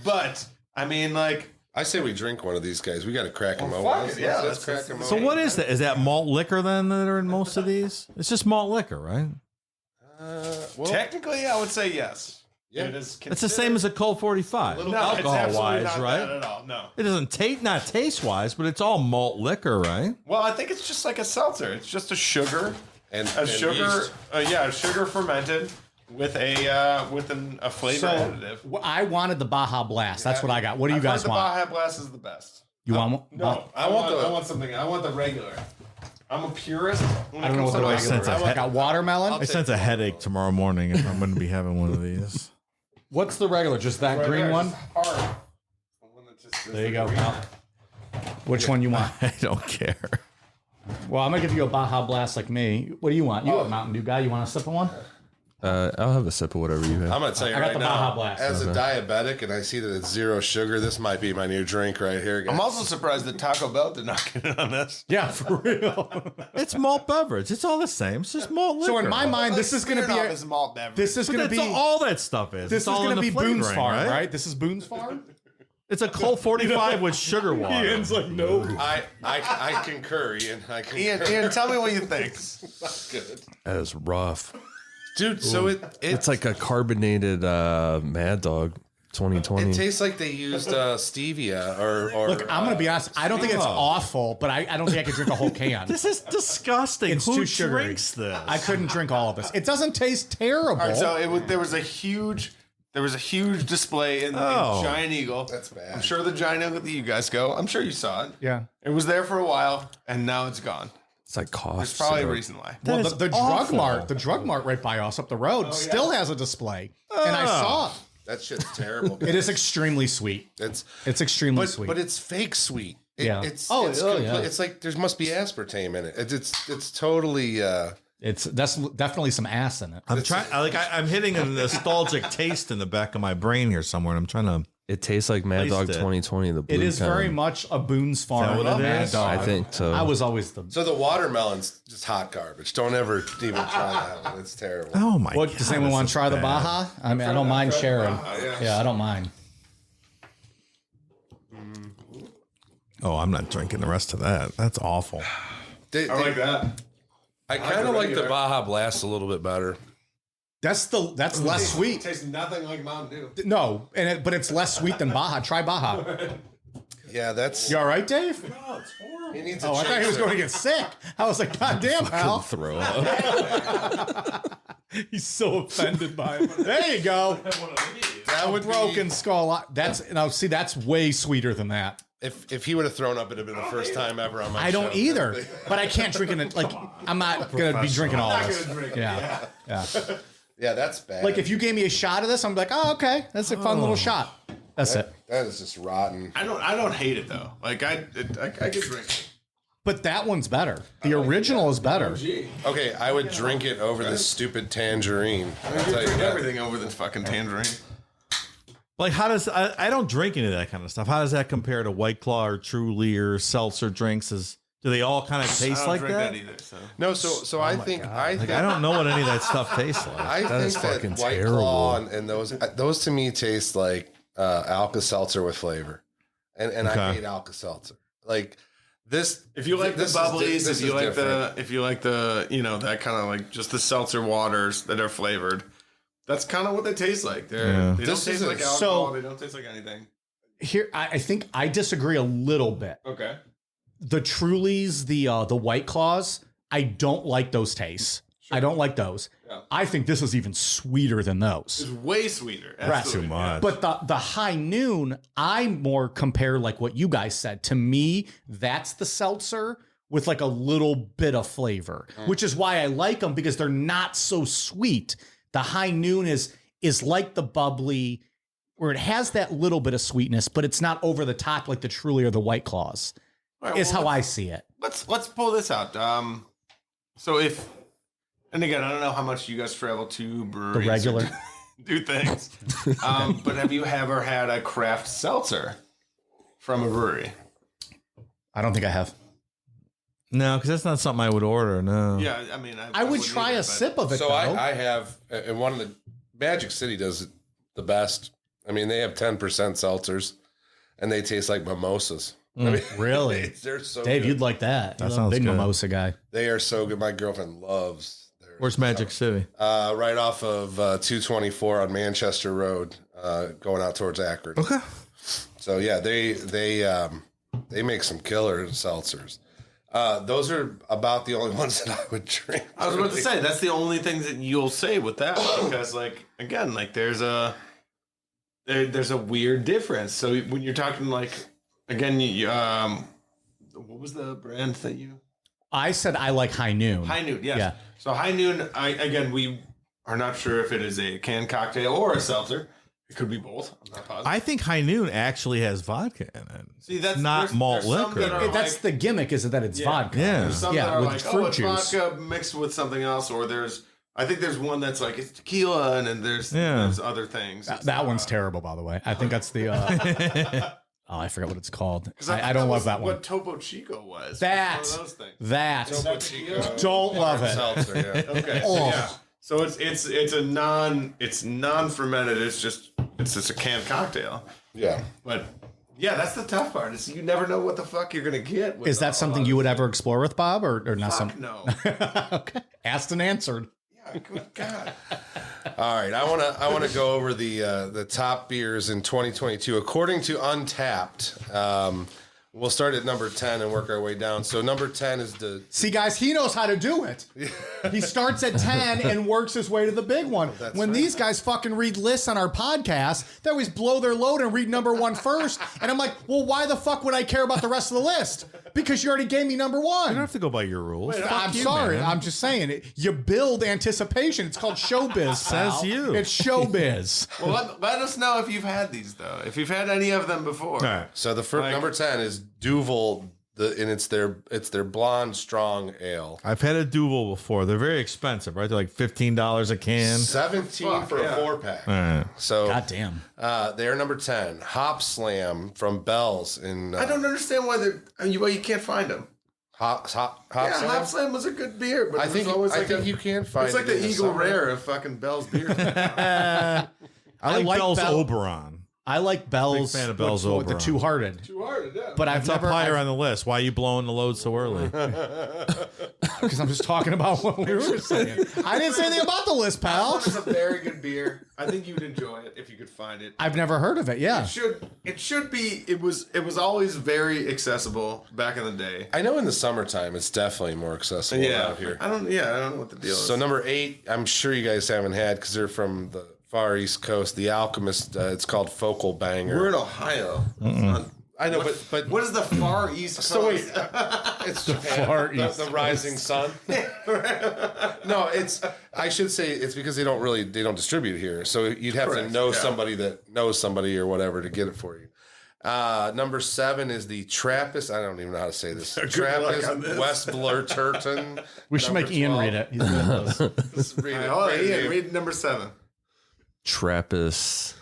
But I mean, like, I say we drink one of these guys. We got to crack them Well, open. fuck it, yeah, Let's let's- crack them So open. what is that? Is that malt liquor then that are in most of these? It's just malt liquor, right? Well, technically, I would say yes. Yeah. It is. It's the same as a Colt 45. No, it's alcohol absolutely wise, not right? that at all. No. It doesn't taste, not taste wise, but it's all malt liquor, right? Well, I think it's just like a seltzer. It's just a sugar. and Sugar, yeast. sugar fermented with a flavor So additive. I wanted the Baja Blast. That's what I got. What do you I've heard guys the want? Baja Blast is the best. You want one? No, I want something. I want the regular. I'm a purist. I don't know what the regular sense is. of I got watermelon. I sense a headache tomorrow morning if I'm going to be having one of these. What's the regular? Just that green one? Hard. The one that just There you go. Which one you want? I don't care. Well, I'm gonna give you a Baja Blast like me. What do you want? You a Mountain Dew guy? You want a sip of one? I'll have a sip of whatever you have. I'm gonna tell you I got right the now, Baja Blast. as a diabetic, and I see that it's 0 sugar. This might be my new drink right here, guys. I'm also surprised that Taco Bell did not get in on this. Yeah, for real. It's malt beverage. It's all the same. It's just malt liquor. So in my mind, this is gonna be Smirnoff is malt beverage. this is but gonna that's be all that stuff is. this It's is all in gonna the be Boone's flavoring, Farm, right? This is Boone's Farm. It's a Colt 45 with sugar water. Ian's like, no. I concur, Ian. I concur. Ian, tell me what you think. Good. That is rough. Dude, so It's like a carbonated Mad Dog 2020. it tastes like they used stevia or Look, I'm gonna be honest. I don't think it's awful, but I don't think I could drink a whole can. This is disgusting. It's Who too sugary. drinks this? I couldn't drink all of this. It doesn't taste terrible. All right, so there was a huge display in Giant Eagle. That's bad. I'm sure the Giant Eagle that you guys go. I'm sure you saw it. yeah. It was there for a while, and now it's gone. It's like cough. There's probably a syrup. reason why. Well, is the awful. drug mart right by us up the road still has a display, and I saw it. that shit's terrible. It is extremely sweet. It's Extremely sweet. but it's fake sweet. Yeah. It's Oh, it's, oh, complete- yeah. it's like there must be aspartame in it. It's totally That's definitely some ass in it. I'm trying. I'm hitting a nostalgic taste in the back of my brain here somewhere, and I'm trying to It tastes like Mad Dog Tasted. 2020. The blue It is very kind. much a Boone's Farm. what it Mad is? Dog. I think so. I was always the. So the watermelon's just hot garbage. Don't ever even try that one. It's terrible. Oh my What god! does anyone want to try the Baja? I mean, I don't mind sharing. yeah. Yeah, I don't mind. Oh, I'm not drinking the rest of that. That's awful. They- I like that. I kind of like the Baja Blast a little bit better. That's less sweet. Tastes nothing like Mountain Dew. No, but it's less sweet than Baja. Try Baja. Yeah, that's. You all right, Dave? No, it's horrible. He needs a Oh, I thought he was going to get sick. I was like, God damn, pal. Throw up. He's so offended by it. There you go. That would Broken skull. That's way sweeter than that. If he would have thrown up, it'd have been the first time ever on my show. I don't either, but I can't drink it. Like, I'm not going to be drinking all this. Yeah. Yeah, that's bad. Like, if you gave me a shot of this, I'm like, oh, okay. That's a fun little shot. That's it. That is just rotten. I don't hate it though. Like I could drink it. But that one's better. The original is better. Okay, I would drink it over this stupid tangerine. I'll tell you Drink that. everything over this fucking tangerine. Like, how does I don't drink any of that kind of stuff. How does that compare to White Claw or Truly or seltzer drinks? Do they all kind of I taste don't like drink that? that either. So No, so I think Like, I don't know what any of that stuff tastes like. I That is think that fucking White terrible. Claw and those to me taste like Alka-Seltzer with flavor, and Okay. I hate Alka-Seltzer. Like this, if you like the this is bubblies, this if you is like different. if you like the that kind of like just the seltzer waters that are flavored, that's kind of what they taste like. They don't This taste is like a- alcohol. so- They don't taste like anything. Here, I think I disagree a little bit. Okay. The Trulies, the White Claws, I don't like those tastes. I don't like those. Yeah. I think this is even sweeter than those. It's way sweeter. Right. Absolutely. Too much. But the High Noon, I more compare like what you guys said. To me, that's the seltzer with like a little bit of flavor, which is why I like them because they're not so sweet. The High Noon is like the bubbly, where it has that little bit of sweetness, but it's not over the top like the Truly or the White Claws. All right, Is well, how I see it. let's pull this out. So if, and again, I don't know how much you guys travel to breweries, The regular. or do things, but have you ever had a craft seltzer from a brewery? I don't think I have. No, because that's not something I would order. No. Yeah, I mean, I would wouldn't try either, a but- sip of it. So though. I have, and one of the Magic City does it the best. I mean, they have 10% seltzers, and they taste like mimosas. I mean, Really? they're so Dave, good. you'd like that. That You're a sounds big good. mimosa guy. They are so good. My girlfriend loves. Where's Magic City? Right off of 224 on Manchester Road, going out towards Akron. Okay. So yeah, they make some killer seltzers. Those are about the only ones that I would drink. I was about to say that's the only things that you'll say with that because, like, again, like there's a weird difference. So when you're talking like, again, what was the brand that you? I said I like High Noon. High Noon, yes. Yeah. So High Noon, we are not sure if it is a canned cocktail or a seltzer. It could be both. I'm not positive. I think High Noon actually has vodka in it. See, that's not there's malt some liquor. that are That's like- the gimmick, is that it's vodka. Yeah. There's some Yeah, that are with like, fruit it's juice. vodka mixed with something else, or I think there's one that's like it's tequila, and then there's other things. That one's terrible, by the way. I think that's the. Oh, I forgot what it's called. 'Cause I don't love was that one. What Topo Chico was. That. One of those things. That. Topo Chico. Don't love it. Seltzer, yeah. Okay. Oh. Yeah. So it's non-fermented. It's just a canned cocktail. Yeah. But yeah, that's the tough part. Is you never know what the fuck you're gonna get. With Is that something you would ever explore with Bob, or not? Fuck Something. no. Okay. Asked and answered. Yeah. Good God. All right, I want to go over the top beers in 2022 according to Untapped. We'll start at number 10 and work our way down. So number 10 is the See, guys, he knows how to do it. He starts at 10 and works his way to the big one. When these guys fucking read lists on our podcast, they always blow their load and read number one first. And I'm like, well, why the fuck would I care about the rest of the list? Because you already gave me number You don't one. have to go by your rules. I'm Fuck you, sorry. man. I'm just saying. You build anticipation. It's called showbiz. Says pal. you. It's showbiz. Well, let us know if you've had these though. If you've had any of them before. All right. so the first Like- number 10 is Duvel it's their blonde strong ale. I've had a Duvel before. They're very expensive, right? They're like $15 a can. 17 for a 4-pack. All right. So Goddamn. they're number 10. Hop Slam from Bell's in. I don't understand why you can't find them. Hop Slam. Hop Slam was a good beer, but I think you can find. It's like it in the Eagle summer. Rare of fucking Bell's beer. I like Bell's Bell- Oberon. I like Bell's. Big fan of Bell's the Oberon. Two Hearted. Too hard, yeah. But It's I've up never. higher on the list. Why are you blowing the load so early? Because I'm just talking about what we were saying. I didn't say anything about the list, pal. It's a very good beer. I think you'd enjoy it if you could find it. I've never heard of it. Yeah. It should be. It was always very accessible back in the day. I know in the summertime it's definitely more accessible out here. I don't know what the deal is. So number 8, I'm sure you guys haven't had because they're from the far East Coast. The Alchemist. It's called Focal Banger. We're in Ohio. It's not- I know, but what is the far east coast? so wait, it's Japan, far the, east the rising sun. No, it's. I should say it's because they don't distribute here. So you'd have Correct, to know yeah. somebody that knows somebody or whatever to get it for you. Number 7 is the Trappist. I don't even know how to say this. luck on Trappist this. West Blurturton. We should make Ian read it. He's good at those. Just read it. Oh, Read Ian, it. read number 7. Trappist.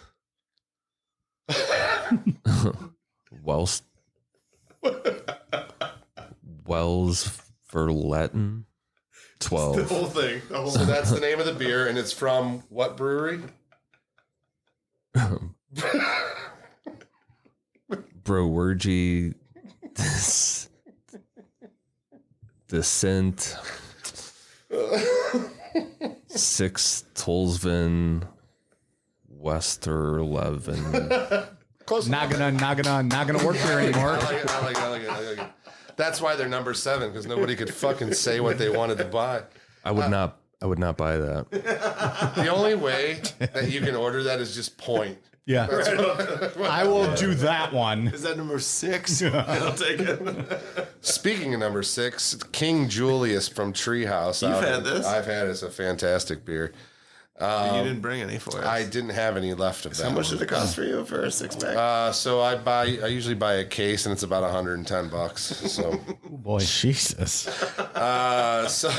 Wells Verletten. 12. The whole thing. So that's the name of the beer, and it's from what brewery? Browergy Descent 6 Tolsvin Westerleven. Close Not gonna work here anymore. I like it. That's why they're number 7, because nobody could fucking say what they wanted to buy. I would not buy that. The only way that you can order that is just point. Yeah. I will do that one. Is that number 6? I'll take it. Speaking of number 6, King Julius from Treehouse. You've had this? I've had it. It's a fantastic beer. You didn't bring any for us. I didn't have any left of that. How much one. did it cost for you for a 6-pack? So I usually buy a case, and it's about $110. So, Boy. Jesus. so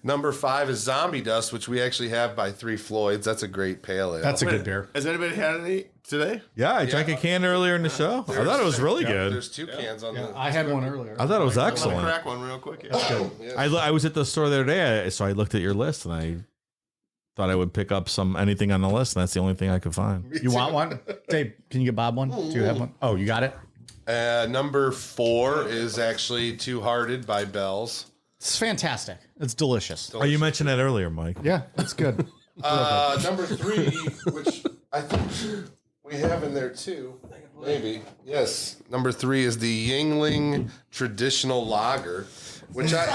number 5 is Zombie Dust, which we actually have by 3 Floyds. That's a great pale ale. That's a good beer. Has anybody had any today? Yeah, I drank a can earlier in the show. I thought it was really good. There's 2 cans on the. I had one earlier. I thought it was Let me excellent. crack one real quick. I was at the store the other day, so I looked at your list and I thought I would pick up anything on the list, and that's the only thing I could find. You want one? Dave, can you get Bob one? Do you have one? Oh, you got it? Number 4 is actually Two Hearted by Bell's. It's fantastic. It's delicious. Oh, you mentioned that earlier, Mike. Yeah, it's good. Number 3, which I think we have in there too. Maybe. Yes. Number 3 is the Yingling Traditional Lager, which I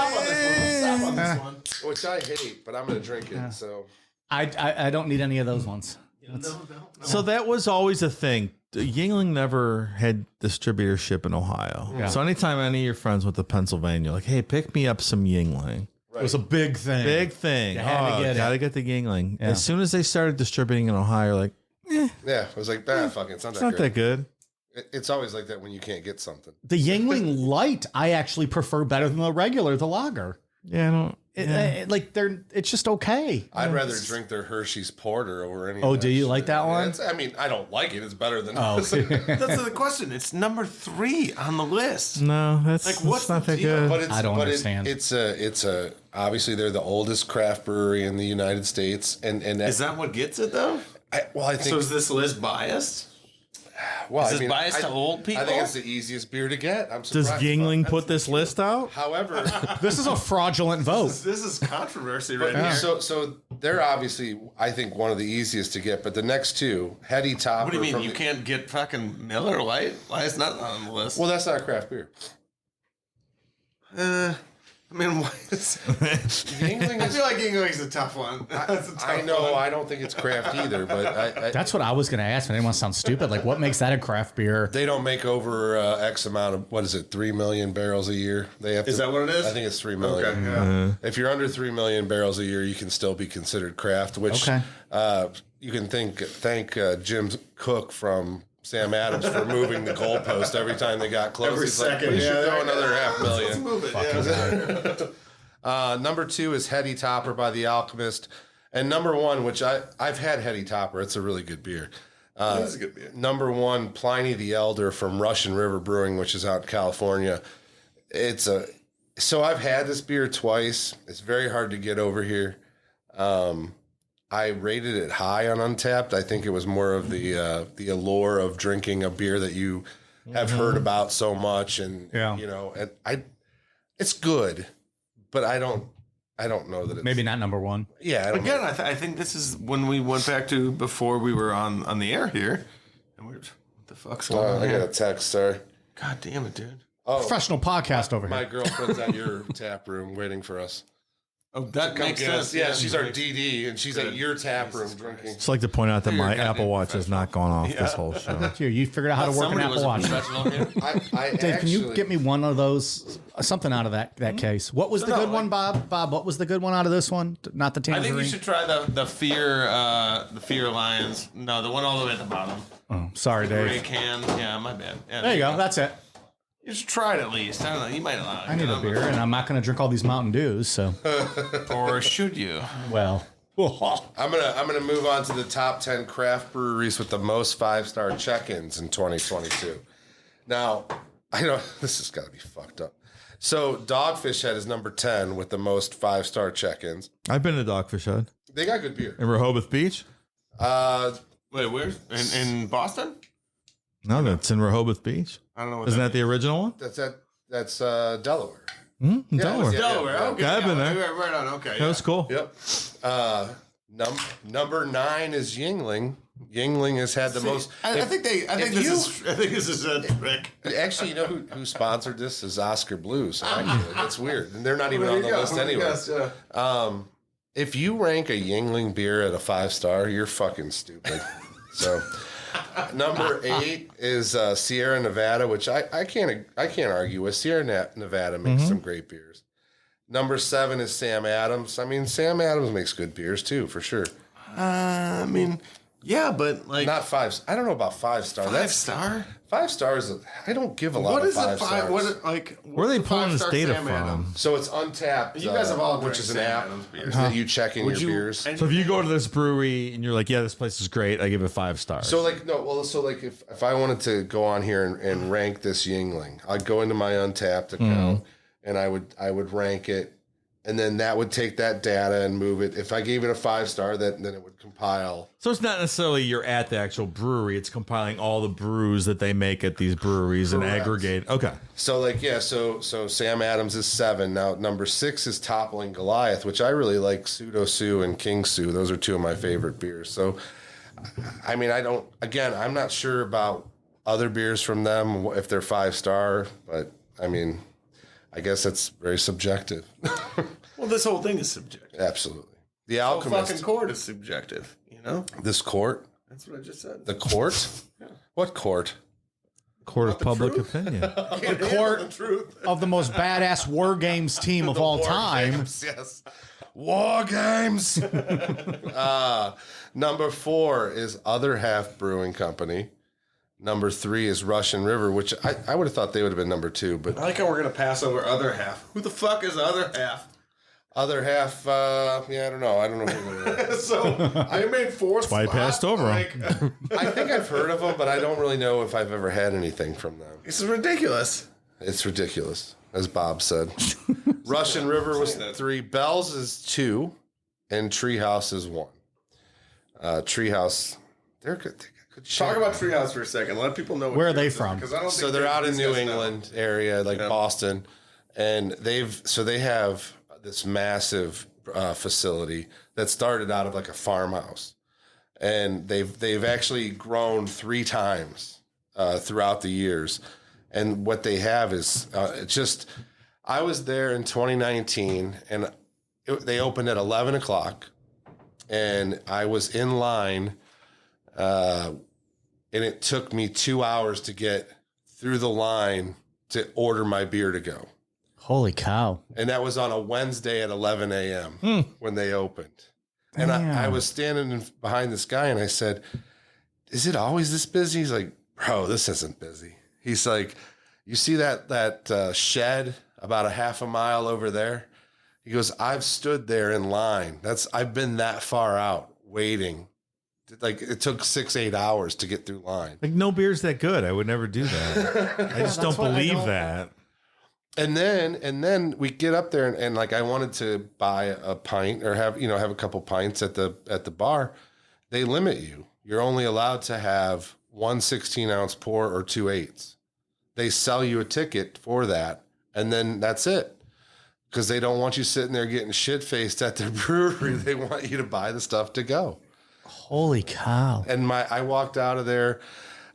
hate, but I'm going to drink it. So I don't need any of those ones. So that was always a thing. Yingling never had distributorship in Ohio. Yeah. So anytime any of your friends went to Pennsylvania, like, hey, pick me up some Yingling. It was a big thing. Big thing. You had to get it. Gotta get the Yingling. Yeah. As soon as they started distributing in Ohio, like, yeah, it was like, fuck it. It's not it's that not good. that good. It's always like that when you can't get something. The Yingling Light, I actually prefer better than the regular, the lager. Yeah, I don't. It's just okay. I'd rather drink their Hershey's Porter over any. Oh, of do that you shit. like that one? I mean, I don't like it. It's better than. Oh, That's the question. It's number 3 on the list. No, that's, Like, that's what's not the that deal? good. But it's, I don't but understand. It's a obviously they're the oldest craft brewery in the United States, and Is that what gets it though? I think So is this list biased? well, is this biased to old people? I think it's the easiest beer to get. I'm Does surprised. Yingling put this list out? However, This is a fraudulent vote. This is controversy right here. so they're obviously I think one of the easiest to get, but the next 2, Heady Topper. What do you mean? from You the- can't get fucking Miller Lite? Why is that not on the list? Well, that's not a craft beer. I mean, why is... Yingling I is. feel like Yingling's a tough one. That's a tough I know. one. I don't think it's craft either, but I That's what I was going to ask, but I didn't want to sound stupid. Like, what makes that a craft beer? they don't make over X amount of, what is it, 3 million barrels a year? They have. Is that what it is? I think it's 3 million. Okay, yeah. If you're under 3 million barrels a year, you can still be considered craft. Which Okay. you can thank Jim Cook from Sam Adams for moving the goalpost every time they got close. Every He's second, like, we should yeah, go yeah. another $500,000. Move it. Yeah. Number 2 is Heady Topper by The Alchemist. And number 1, which I've had Heady Topper. It's a really good beer. That's a good beer. Number 1, Pliny the Elder from Russian River Brewing, which is out in California. So I've had this beer twice. It's very hard to get over here. I rated it high on Untappd. I think it was more of the allure of drinking a beer that you have heard about so much, and it's good, but I don't know that it's Maybe not number one. Yeah, I don't Again, know. I think this is when we went back to before we were on the air here, and we're what the fuck's going on I got here? a text, sorry. God damn it, dude! Professional podcast over My here. girlfriend's at your tap room waiting for us. Oh, that Come makes get us. sense. Yeah, she's our DD, and she's at your tap room drinking. Just like to point out that You're a my goddamn Apple Watch has not gone off this whole show. Here, you figured out how to work an Somebody Apple was a Watch. professional here. I Dave, can you get me one of those? Something out of that case. What was the good one, Bob? Bob, what was the good one out of this one? Not the I tangerine. think you should try the Fear Lions. No, the one all the way at the bottom. Oh, sorry, Gray Dave. can. Yeah, my bad. Yeah, There you go. That's it. You should try it at least. I don't know. You might allow it. I need a beer, and I'm not going to drink all these Mountain Dews. So, Or should you? well, I'm gonna move on to the top 10 craft breweries with the most 5-star check-ins in 2022. Now, I know this has got to be fucked up. So Dogfish Head is number 10 with the most 5-star check-ins. I've been to Dogfish Head They got good beer. in Rehoboth Beach. Wait, where? In Boston? No, that's in Rehoboth Beach. I don't know. What Isn't that the original one? That's Delaware. Delaware. yeah. Delaware. Okay. Yeah, I've been there. Right on. Okay. That was cool. Yep. Number 9 is Yingling. Yingling has had the most. I think this is a trick. Actually, you know who sponsored this is Oscar Blues. Actually, that's weird, and they're not even on the list anyway. Yes, yeah. If you rank a Yingling beer at a 5-star, you're fucking stupid. So, number 8 is Sierra Nevada, which I can't argue with. Sierra Nevada makes some great beers. Number 7 is Sam Adams. I mean, Sam Adams makes good beers too, for sure. I mean, yeah, but like Not 5. I don't know about 5-star. 5-star. 5 stars. I don't give a lot What of is 5 it? stars. Where are they pulling this data Sam from? Adams? So it's Untapped. You guys have all which drank is an Sam app Adams beers. that you check in your you- beers. So if you go to this brewery and you're like, yeah, this place is great, I give it 5 stars. So if I wanted to go on here and rank this Yingling, I'd go into my Untapped account and I would rank it, and then that would take that data and move it. If I gave it a 5-star, then it would compile. So it's not necessarily you're at the actual brewery. It's compiling all the brews that they make at these breweries and Correct. aggregate. Okay. So Sam Adams is 7. Now number 6 is Toppling Goliath, which I really like. Pseudo Sue and King Sue. Those are 2 of my favorite beers. So, I mean, I'm not sure about other beers from them if they're 5-star, but I mean, I guess that's very subjective. Well, this whole thing is subjective. Absolutely. The The Alchemist. fucking court is subjective. You know. This court? That's what I just said. The court? What court? Court of public opinion. The court- the truth. of the most badass War Games team of all War time. Games, yes. War Games. Number 4 is Other Half Brewing Company. Number 3 is Russian River, which I would have thought they would have been number 2, but I like how we're gonna pass over other half. Who the fuck is other half? Other Half, I don't know. I don't know who they are. So I made 4th. That's why I passed over 'em. I think I've heard of them, but I don't really know if I've ever had anything from them. This is ridiculous. It's ridiculous, as Bob said. Russian River was 3, Bell's is 2, and Treehouse is 1. Treehouse, they're good. Talk about Treehouse for a second. Let people know Where are they from? Because I don't. So think they're out in these New guys know. England area, like Boston, and they have this massive facility that started out of like a farmhouse, and they've actually grown 3 times throughout the years. And what they have is I was there in 2019, and they opened at 11 o'clock, and I was in line. And it took me 2 hours to get through the line to order my beer to go. Holy cow. And that was on a Wednesday at 11 a.m. When they opened. And I was standing behind this guy and I said, is it always this busy? He's like, bro, this isn't busy. He's like, you see that shed about a half a mile over there? He goes, I've stood there in line. I've been that far out waiting. Like it took 6-8 hours to get through line. Like no beer's that good. I would never do that. I just don't believe that. And then we get up there and like I wanted to buy a pint or have a couple pints at the bar. They limit you. You're only allowed to have 1 16-ounce pour or 2 8s. They sell you a ticket for that, and then that's it. Because they don't want you sitting there getting shit-faced at their brewery. They want you to buy the stuff to go. Holy cow. And I walked out of there.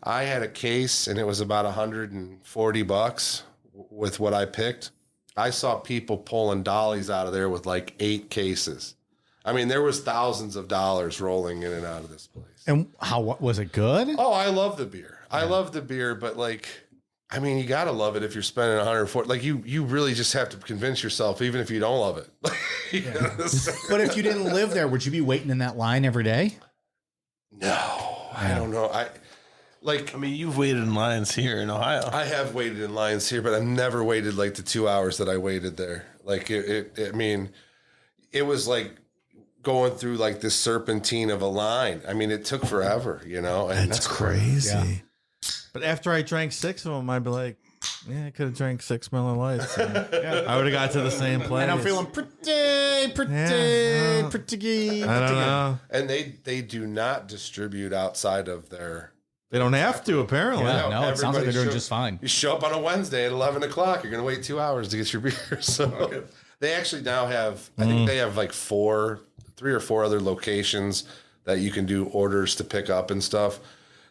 I had a case, and it was about $140 with what I picked. I saw people pulling dollies out of there with like 8 cases. I mean, there was thousands of dollars rolling in and out of this place. And what was it good? Oh, I love the beer. I love the beer, but like, I mean, you got to love it if you're spending $140. Like you really just have to convince yourself, even if you don't love it. But if you didn't live there, would you be waiting in that line every day? No, I don't know. I mean, you've waited in lines here in Ohio. I have waited in lines here, but I've never waited like the 2 hours that I waited there. Like I mean, it was like going through like this serpentine of a line. I mean, it took forever, and That's crazy. Yeah. But after I drank 6 of them, I'd be like, yeah, I could have drank 6 Miller Lights. I would have got to the same place. And I'm feeling pretty good. I don't know. And they do not distribute outside of their. They don't have to, apparently. Yeah, no, it sounds like they're doing show- just fine. You show up on a Wednesday at 11 o'clock. You're going to wait 2 hours to get your beer. So they actually now have, I think they have like 3 or 4 other locations that you can do orders to pick up and stuff.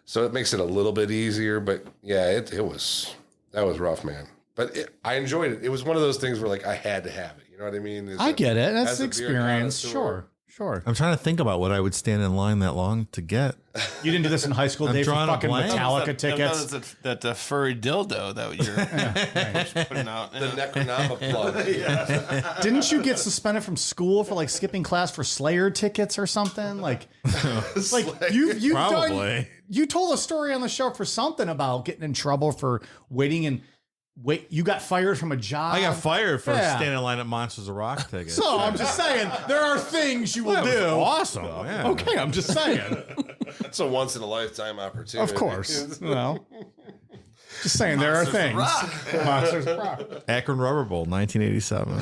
So it makes it a little bit easier. But yeah, that was rough, man. But I enjoyed it. It was one of those things where like I had to have it. You know what I mean? I get it. That's as the a beer experience. connoisseur. Sure. I'm trying to think about what I would stand in line that long to get. You didn't do this in high school, I'm Dave, for drawing a fucking blank. Metallica tickets. That furry dildo that you're putting out. The Necronama plug. Didn't you get suspended from school for like skipping class for Slayer tickets or something? Like you've Probably. done. You told a story on the show for something about getting in trouble for waiting. You got fired from a job. I got fired for Yeah. standing in line at Monsters of Rock tickets. So I'm just saying there are things you will That was do. awesome. Yeah. Okay, I'm just saying. It's a once in a lifetime opportunity. Of course. Well, just saying there are things. Monsters of Rock. Akron Rubber Bowl, 1987.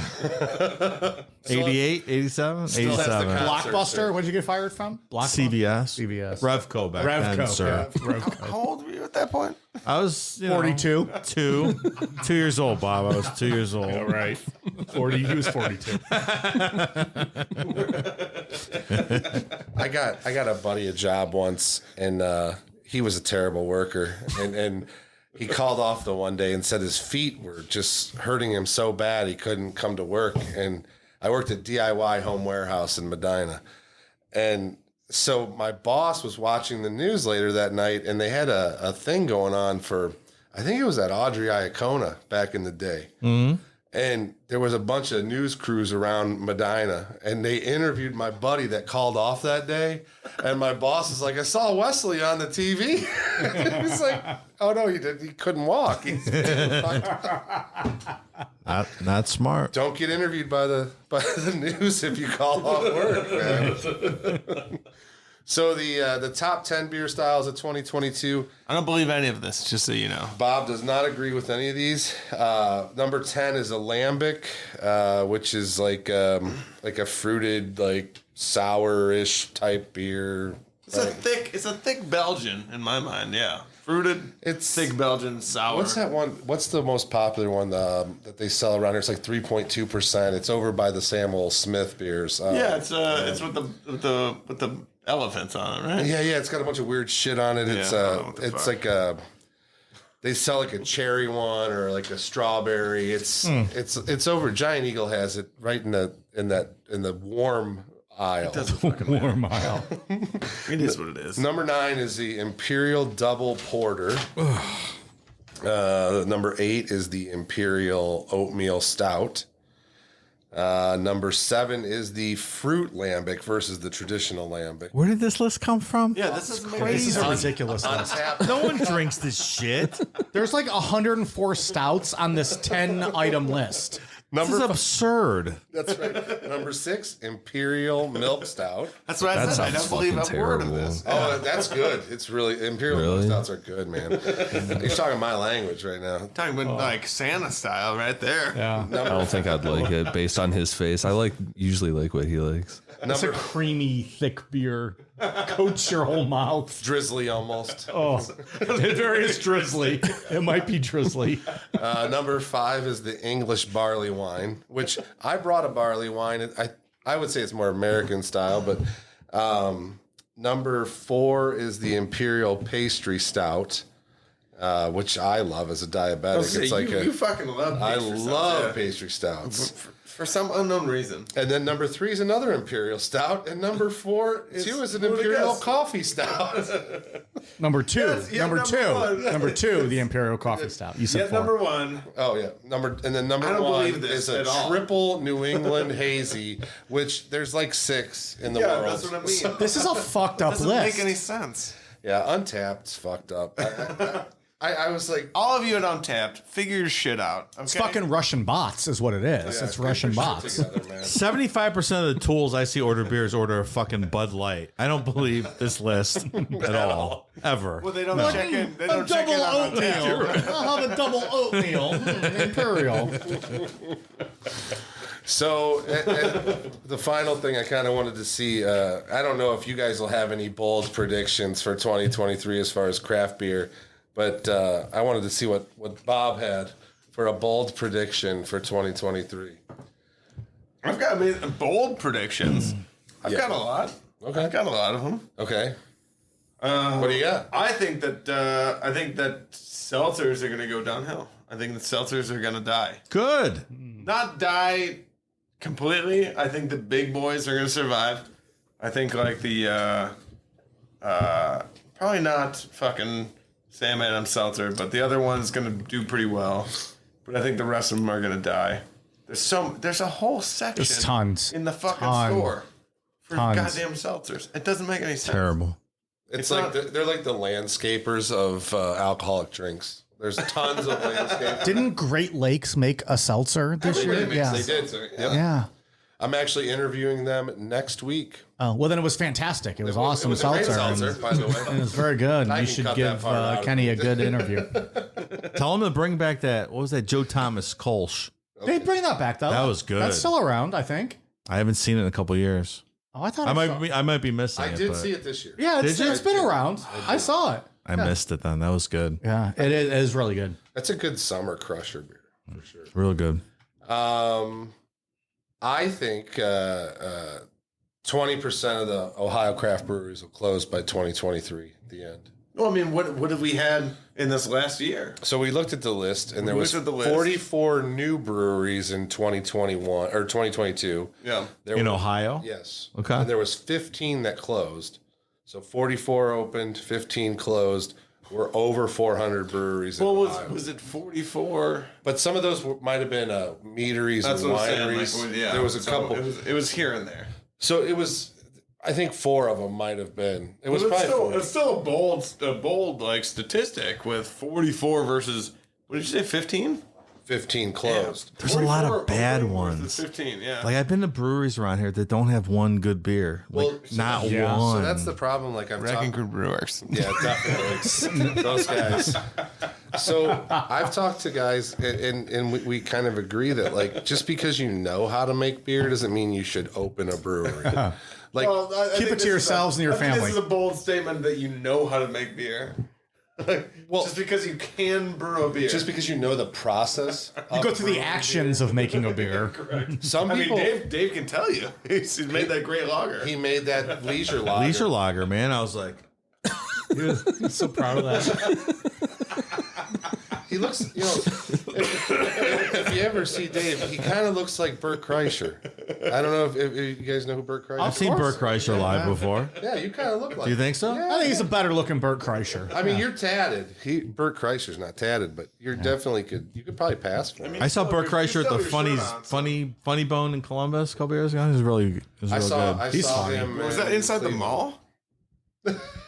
88, 87? has the 87. Blockbuster. What did you get fired from? CBS. CBS. Revco back then, sir. How old were you at that point? I was 42. 2 years old, Bob. I was 2 years old. All right. 40. He was 42. I got a buddy a job once, and he was a terrible worker, and he called off the one day and said his feet were just hurting him so bad he couldn't come to work. And I worked at DIY Home Warehouse in Medina, and so my boss was watching the news later that night, and they had a thing going on for, I think it was at Audrey Iacona back in the day. Mm-hmm. And there was a bunch of news crews around Medina, and they interviewed my buddy that called off that day. And my boss is like, I saw Wesley on the TV. He's like, oh no, he didn't. He couldn't walk. Not smart. Don't get interviewed by the news if you call off work, man. So the top 10 beer styles of 2022. I don't believe any of this, just so you know. Bob does not agree with any of these. Number 10 is a lambic, which is like a fruited, like sour-ish type beer. It's a thick Belgian in my mind. Yeah, fruited. It's thick Belgian sour. What's that one? What's the most popular one that they sell around here? It's like 3.2%. It's over by the Samuel Smith beers. Yeah, it's with the elephants on it, right? Yeah. It's got a bunch of weird shit on it. It's fuck. like a. They sell like a cherry one or like a strawberry. It's over. Giant Eagle has it right in the warm aisle. Warm aisle. It is what it is. Number 9 is the Imperial Double Porter. Number 8 is the Imperial Oatmeal Stout. Number 7 is the fruit lambic versus the traditional lambic. Where did this list come from? Yeah, this is This is a ridiculous list. Untapped. No one drinks this shit. There's like 104 stouts on this 10-item list. This is absurd. That's right. Number 6, Imperial Milk Stout. That's what I That said. I sounds don't believe fucking a word of terrible. this. Oh, that's good. It's really Imperial Milk Really? Stouts are good, man. You're talking my language right now. Talking about like Santa style right there. Yeah. I don't think I'd like it based on his face. I usually like what he likes. It's a creamy, thick beer. Coats your whole mouth. Drizzly almost. Oh, it very is drizzly. It might be drizzly. Number 5 is the English barley wine, which I brought a barley wine. I would say it's more American style, but number 4 is the Imperial pastry stout, which I love as a diabetic. It's like you fucking love. I pastry love stouts, yeah. pastry stouts. For some unknown reason. And then number 3 is another Imperial stout, and number 4 is an Imperial coffee stout. Number 2. Yes, yeah, number number 2. one. Number 2, the Imperial Coffee Stout. You said Yeah, 4. number 1. Oh yeah, number I don't 1 believe this is a at all. triple New England hazy, which there's like 6 in the Yeah, world. that's what I mean. This is a fucked up Doesn't list. make any sense. Yeah, Untapped's fucked up. I was like, All of you at Untapped, figure your shit out. Okay? It's fucking Russian bots is what it is. yeah, it's get Russian your shit bots. together, man. 75% of the tools I see order beers order a fucking Bud Light. I don't believe this list at all. Ever. Well, they don't check in. They don't A check in double on Untapped. oatmeal. I'll have a double oatmeal. Imperial. So the final thing I kind of wanted to see, I don't know if you guys will have any bold predictions for 2023 as far as craft beer, but I wanted to see what Bob had for a bold prediction for 2023. I've got bold predictions. I've got a lot. Okay. I've got a lot of them. Okay. What do you got? I think that seltzers are going to go downhill. I think that seltzers are going to die. Good. Not die completely. I think the big boys are going to survive. I think like the probably not fucking Sam Adams seltzer, but the other one's going to do pretty well. But I think the rest of them are going to die. There's a whole section There's tons. in the fucking Ton. store for Tons. goddamn seltzers. It doesn't make any sense. Terrible. It's not- like they're like the landscapers of alcoholic drinks. There's tons of landscapers. Didn't Great Lakes make a seltzer this year? Yeah. They did. Yep. Yeah. I'm actually interviewing them next week. Oh, well, then it was fantastic. It was awesome It was a great seltzer. seltzer, by the way. And it was very good. I You can should cut give that part out. Kenny a good interview. Tell them to bring back that. What was that? Joe Thomas Kolsch. They bring that back, though. That was good. That's still around, I think. I haven't seen it in a couple years. Oh, I thought I saw- might be missing I it. did but see it this year. Yeah, Did you? it's been around. I saw it. I missed it then. That was good. Yeah, it is really good. That's a good summer crusher beer for sure. Real good. I think 20% of the Ohio craft breweries will close by 2023 at the end. Well, I mean, what have we had in this last year? So we looked at the list, and there was looked at the list. 44 new breweries in 2021 or 2022. Yeah. There In were- Ohio? Yes. Okay. And there was 15 that closed. So 44 opened, 15 closed. We're over 400 breweries in Well, Ohio. was it 44? But some of those might have been meaderies That's and what I'm saying. wineries. Like, yeah. There was a So couple. It was here and there. So it was, I think 4 of them might have been. It was But probably 40. it's still a bold like statistic with 44 versus what did you say 15? 15 closed. There's a lot of 44 bad open ones. versus 15, yeah. Like I've been to breweries around here that don't have one good beer. Like Well, so- not yeah. one. So that's the problem. Like I'm Wrecking talking. Crew Brewers. Yeah, definitely. Those guys. So I've talked to guys, and we kind of agree that like just because you know how to make beer doesn't mean you should open a brewery. Like Well, I Keep think it to this is yourselves and your I think family. This is a bold statement that you know how to make beer. Well- just because you can brew a beer. just because you know the process. You go through the actions of making a beer. Some I mean, people. Dave can tell you. He's made that great lager. He made that leisure lager. Leisure lager, man. I was like, I'm so proud of that. He looks, If you ever see Dave, he kind of looks like Bert Kreischer. I don't know if you guys know who Bert Kreischer is. I've seen Bert Kreischer live before. Yeah, you kind of look like. Do you think so? I think he's a better looking Bert Kreischer. I mean, you're tatted. Bert Kreischer's not tatted, but you're definitely you could probably pass for him. I saw Bert Kreischer at the still have your shirt Funny Bone in Columbus a couple years ago. He was really I saw good. him. Was that inside the mall?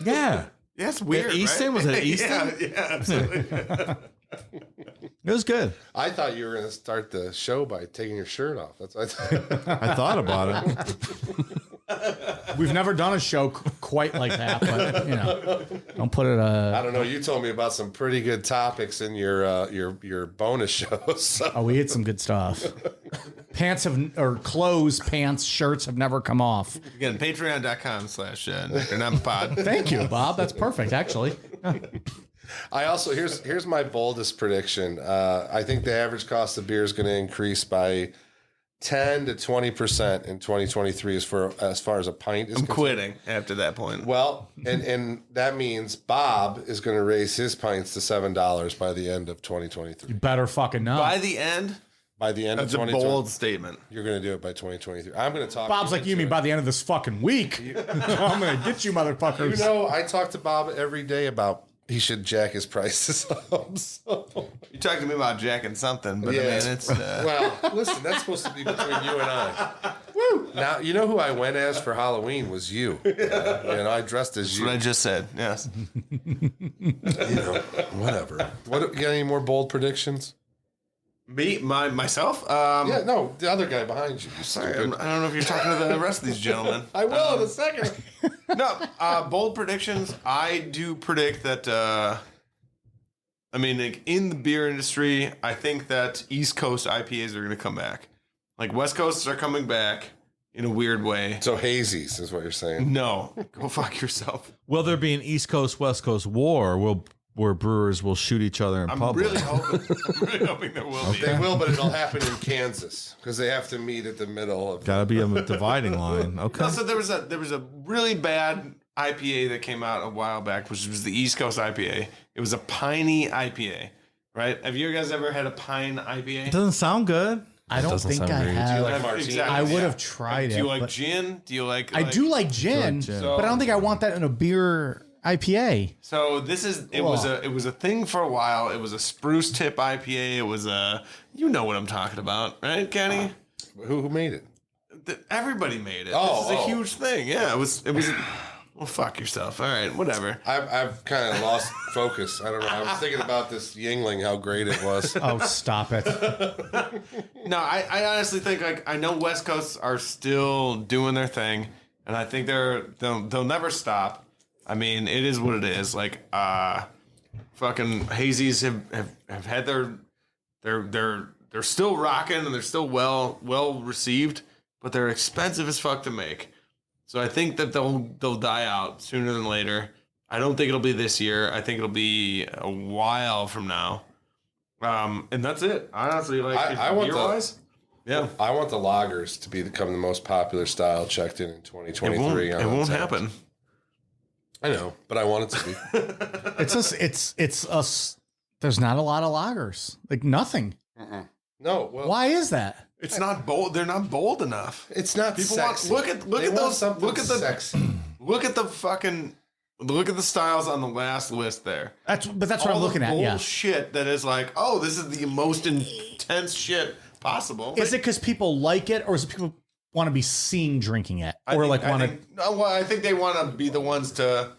Yeah. Yeah, it's weird. At Easton? Right? Was it at Easton? Yeah, absolutely. It was good. I thought you were going to start the show by taking your shirt off. That's what I thought. I thought about it. We've never done a show quite like that, but don't put it. I don't know. You told me about some pretty good topics in your bonus shows. So. Oh, we hit some good stuff. Clothes, pants, shirts have never come off. Again, patreon.com/NectarNutPod. Thank you, Bob. That's perfect, actually. I also here's my boldest prediction. I think the average cost of beer is going to increase by 10 to 20% in 2023 as far as a pint is I'm concerned. quitting after that point. Well, and that means Bob is going to raise his pints to $7 by the end of 2023. You better fucking know. By the end, By the end that's of a 2023, bold statement. you're going to do it by 2023. I'm going to talk. Bob's like, you mean by the end of this fucking week? I'm going to get you motherfuckers. You know, I talk to Bob every day about he should jack his prices up. So. You talked to me about jacking something, but I mean, it's well, listen, that's supposed to be between you and I. Woo! Now, you know who I went as for Halloween was you. I dressed as you. what I just said. Yes. Whatever. What? You got any more bold predictions? Myself? Yeah, no, the other guy behind you. Sorry, I don't know if you're talking to the rest of these gentlemen. I will in a second. No, bold predictions. I do predict that. In the beer industry, I think that East Coast IPAs are going to come back. Like West Coasts are coming back in a weird way. So hazies is what you're saying. No, go fuck yourself. Will there be an East Coast West Coast war where brewers will shoot each other in I'm public? really hoping there will be. They will, but it'll happen in Kansas because they have to meet at the middle of. Gotta be a dividing line. Okay. No, so there was a really bad IPA that came out a while back, which was the East Coast IPA. It was a piney IPA, right? Have you guys ever had a pine IPA? It doesn't sound good. I don't Doesn't think sound I great. have. Do you like martini? Exactly. I would Yeah. have tried Do it. you like but gin? Do you like? I do like gin, gin. but I don't think I want that in a beer IPA. So it was a thing for a while. It was a spruce tip IPA. It was you know what I'm talking about, right, Kenny? Who made it? Everybody made it. Oh, this is oh. a huge thing. Yeah, it was. Well, fuck yourself. All right, whatever. I've kind of lost focus. I don't know. I was thinking about this Yingling, how great it was. Oh, stop it. No, I honestly think I know West Coasts are still doing their thing, and I think they'll never stop. I mean, it is what it is. Like, fucking hazies have had they're still rocking and they're still well received, but they're expensive as fuck to make. So I think that they'll die out sooner than later. I don't think it'll be this year. I think it'll be a while from now. And that's it. Honestly, like I want beer-wise, yeah. I want the lagers to become the most popular style checked in 2023. It won't happen. I know, but I want it to be. It's us. There's not a lot of lagers. Like nothing. No, well, Why is that? It's not bold. They're not bold enough. it's not People sexy. look at They want those. something Look at the sexy. look at the styles on the last list there. That's what All I'm looking the at. Yeah. bullshit that is like, oh, this is the most intense shit possible. Is it because people like it, or is it people want to be seen drinking it, I or think- like I want to? think- no, well, I think they want to be the ones to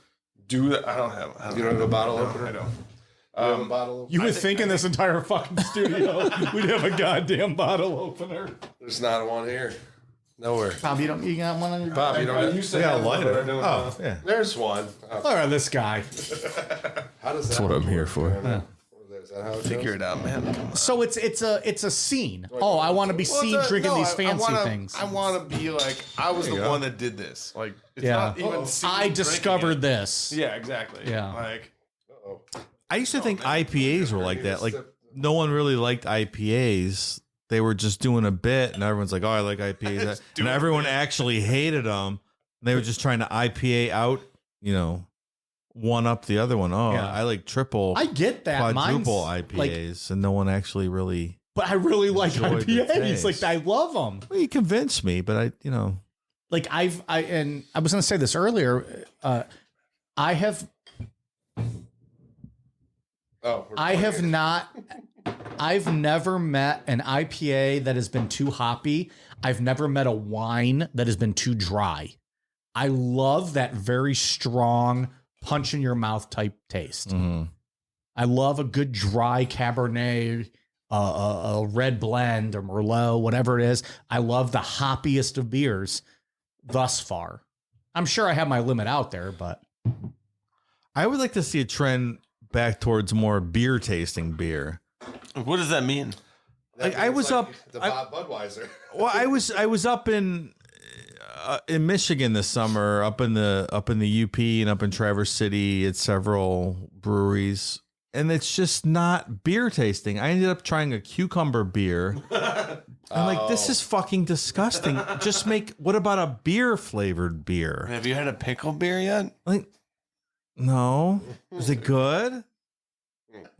do that. I don't have. You don't have a bottle No, opener? I don't. You have a bottle opener? You would think in this entire fucking studio we'd have a goddamn bottle opener. There's not one here. Nowhere. Bob, you got one on your. Bob, you don't have. said Yeah, that, lighter. but I don't know. Oh, yeah. There's one. Look at this guy. How does that? That's what I'm here for. Is that how it Figure goes? it out, man. So it's a scene. Oh, I want to be seen drinking these fancy things. I want to be like I was the one that did this. Like it's Yeah. not even. seen I drinking discovered it. this. Yeah, exactly. Yeah. Like I used to think IPAs were like that. Like no one really liked IPAs. They were just doing a bit, and everyone's like, "Oh, I like IPAs," and everyone actually hated them. They were just trying to IPA out, one up the other one. Oh, Yeah. I like triple, I get that. quadruple Mine's, IPAs, and no one actually really. but I really like Enjoyed the IPAs. taste. Like I love them. Well, you convinced me, but Like I was going to say this earlier. I have I've never met an IPA that has been too hoppy. I've never met a wine that has been too dry. I love that very strong punch in your mouth type taste. Mm-hmm. I love a good dry Cabernet, a red blend or Merlot, whatever it is. I love the hoppiest of beers thus far. I'm sure I have my limit out there, but I would like to see a trend back towards more beer tasting beer. What does that mean? Like I was up the Bob Budweiser. Well, I was up in Michigan this summer, up in the UP and up in Traverse City at several breweries, and it's just not beer tasting. I ended up trying a cucumber beer. I'm like, this is fucking disgusting. Just what about a beer flavored beer? Have you had a pickle beer yet? Like, no. Is it good?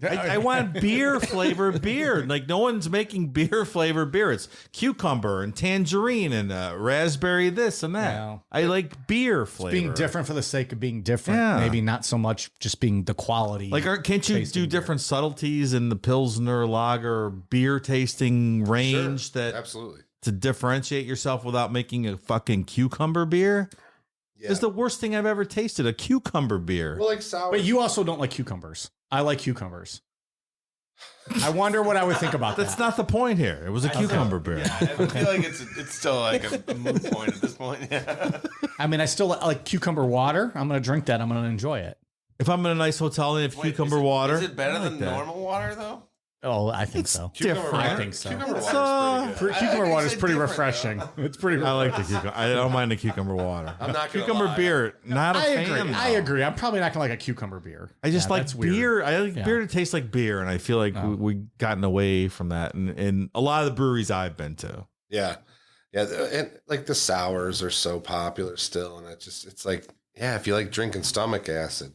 I want beer flavored beer. Like no one's making beer flavored beer. It's cucumber and tangerine and raspberry this and that. Yeah. I like beer flavor. being different for the sake of being different. Yeah. Maybe not so much just being the quality. Like, can't you tasting do beer. different subtleties in the Pilsner lager beer tasting range that Absolutely. to differentiate yourself without making a fucking cucumber beer? Yeah. It's the worst thing I've ever tasted, a cucumber beer. Well, like sour. But you also don't like cucumbers. I like cucumbers. I wonder what I would think about That's that. not the point here. It was a cucumber beer. I feel like it's still like a moot point at this point. Yeah. I mean, I still like cucumber water. I'm going to drink that. I'm going to enjoy it. If I'm in a nice hotel and they have Wait, cucumber is it- water, Is it better I like than that. normal water though? Oh, I think so. different. I think so. Cucumber It's, water's pretty good. Cucumber water is it's pretty different, refreshing. It's pretty I refreshing. like the cucumber. I don't mind the cucumber water. I'm not gonna cucumber lie. beer. Not a I fan. agree. though. I agree. I'm probably not going to like a cucumber beer. I just Yeah, like that's weird. beer. I like Yeah. beer to taste like beer, and I feel like we gotten away from that in a lot of the breweries I've been to. Yeah. Yeah. And like the sours are so popular still. And it's like, yeah, if you like drinking stomach acid,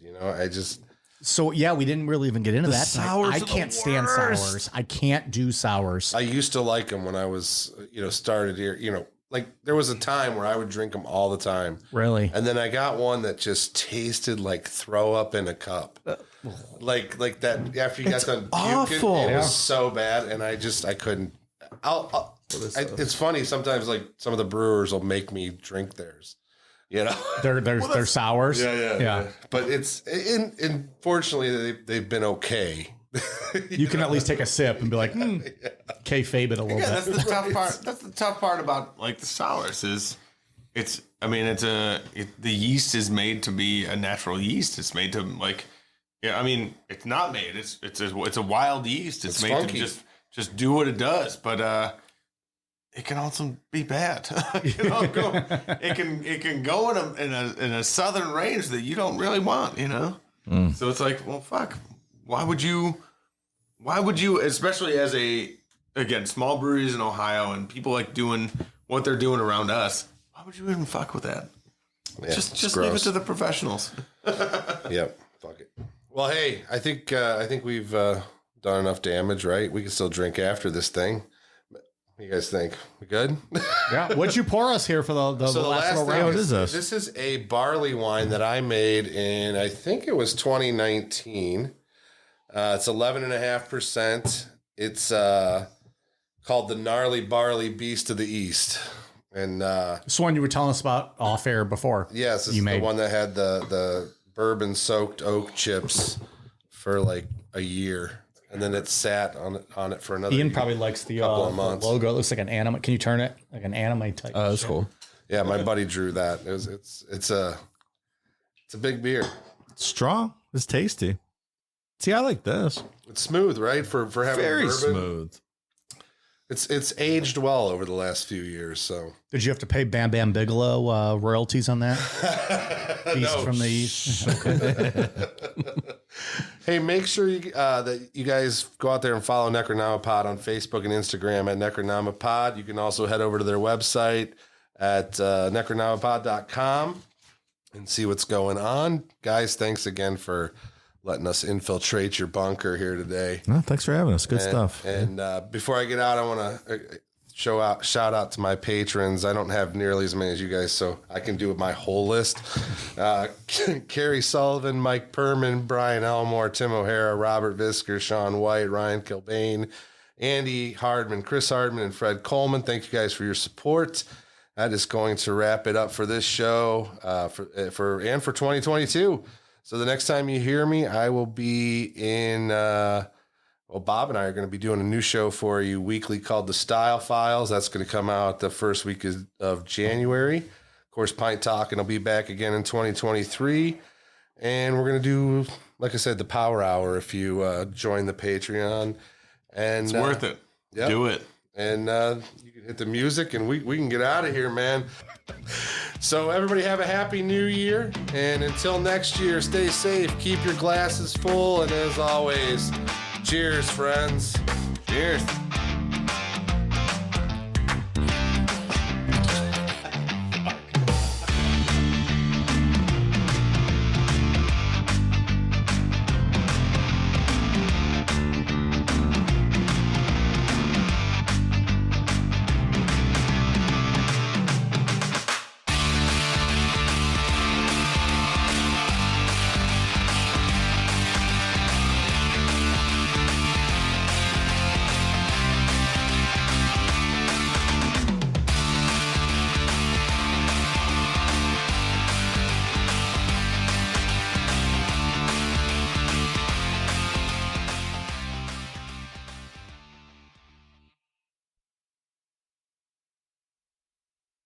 So yeah, we didn't really even get into The that. sours I are the can't stand worst. sours. I can't do sours. I used to like them when I was, started here, like there was a time where I would drink them all the time. Really? And then I got one that just tasted like throw up in a cup. Like that after you got done puking, awful. it Yeah. was so bad. And I couldn't. It's funny. Sometimes like some of the brewers will make me drink theirs, They're sours. Yeah. But fortunately they've been okay. You can at least take a sip and be like, kayfabe it a little Yeah, that's bit. the tough part. That's the tough part about like the sours is the yeast is made to be a natural yeast. It's made to it's not made. It's a wild yeast. It's made funky. to just do what it does, but it can also be bad. It can go in a southern range that you don't really want, So it's like, well, fuck. Why would you, especially as small breweries in Ohio and people like doing what they're doing around us, why would you even fuck with that? Yeah, just it's leave it gross. to the professionals. Yep. Fuck it. Well, hey, I think we've done enough damage, right? We can still drink after this thing. What do you guys think? We good? Yeah. What'd you pour us here for the last little thing round? What is this? This is a barley wine that I made in, I think it was 2019. It's 11.5%. It's called the Gnarly Barley Beast of the East. And This one you were telling us about off air before. yes, it's You the made. one that had the bourbon soaked oak chips for like a year. And then it sat on it for another Ian year. probably likes the Couple of months. logo. It looks like an anime. Can you turn it like an anime type? That's cool. Yeah, my buddy drew that. It's a big beer. Strong. It's tasty. See, I like this. It's smooth, right? For having Very bourbon. smooth. It's aged well over the last few years. So Did you have to pay Bam Bam Bigelow royalties on that? Beast No. from the East. hey, make sure that you guys go out there and follow Necronomipod on Facebook and Instagram at Necronomipod. You can also head over to their website at necronomipod.com. and see what's going on. Guys, thanks again for letting us infiltrate your bunker here today. No, thanks for having us. Good stuff. And before I get out, I want to shout out to my patrons. I don't have nearly as many as you guys, so I can do my whole list. Carrie Sullivan, Mike Perman, Brian Elmore, Tim O'Hara, Robert Visker, Sean White, Ryan Kilbane, Andy Hardman, Chris Hardman, and Fred Coleman. Thank you guys for your support. That is going to wrap it up for this show for 2022. So the next time you hear me, I will be in. Bob and I are going to be doing a new show for you weekly called The Style Files. That's going to come out the first week of January. Of course, Pint Talking will be back again in 2023. And we're going to do, like I said, the Power Hour if you join the Patreon. And It's worth it. Yep. Do it. And you can hit the music and we can get out of here, man. So everybody have a happy new year. And until next year, stay safe, keep your glasses full. And as always, cheers, friends. Cheers.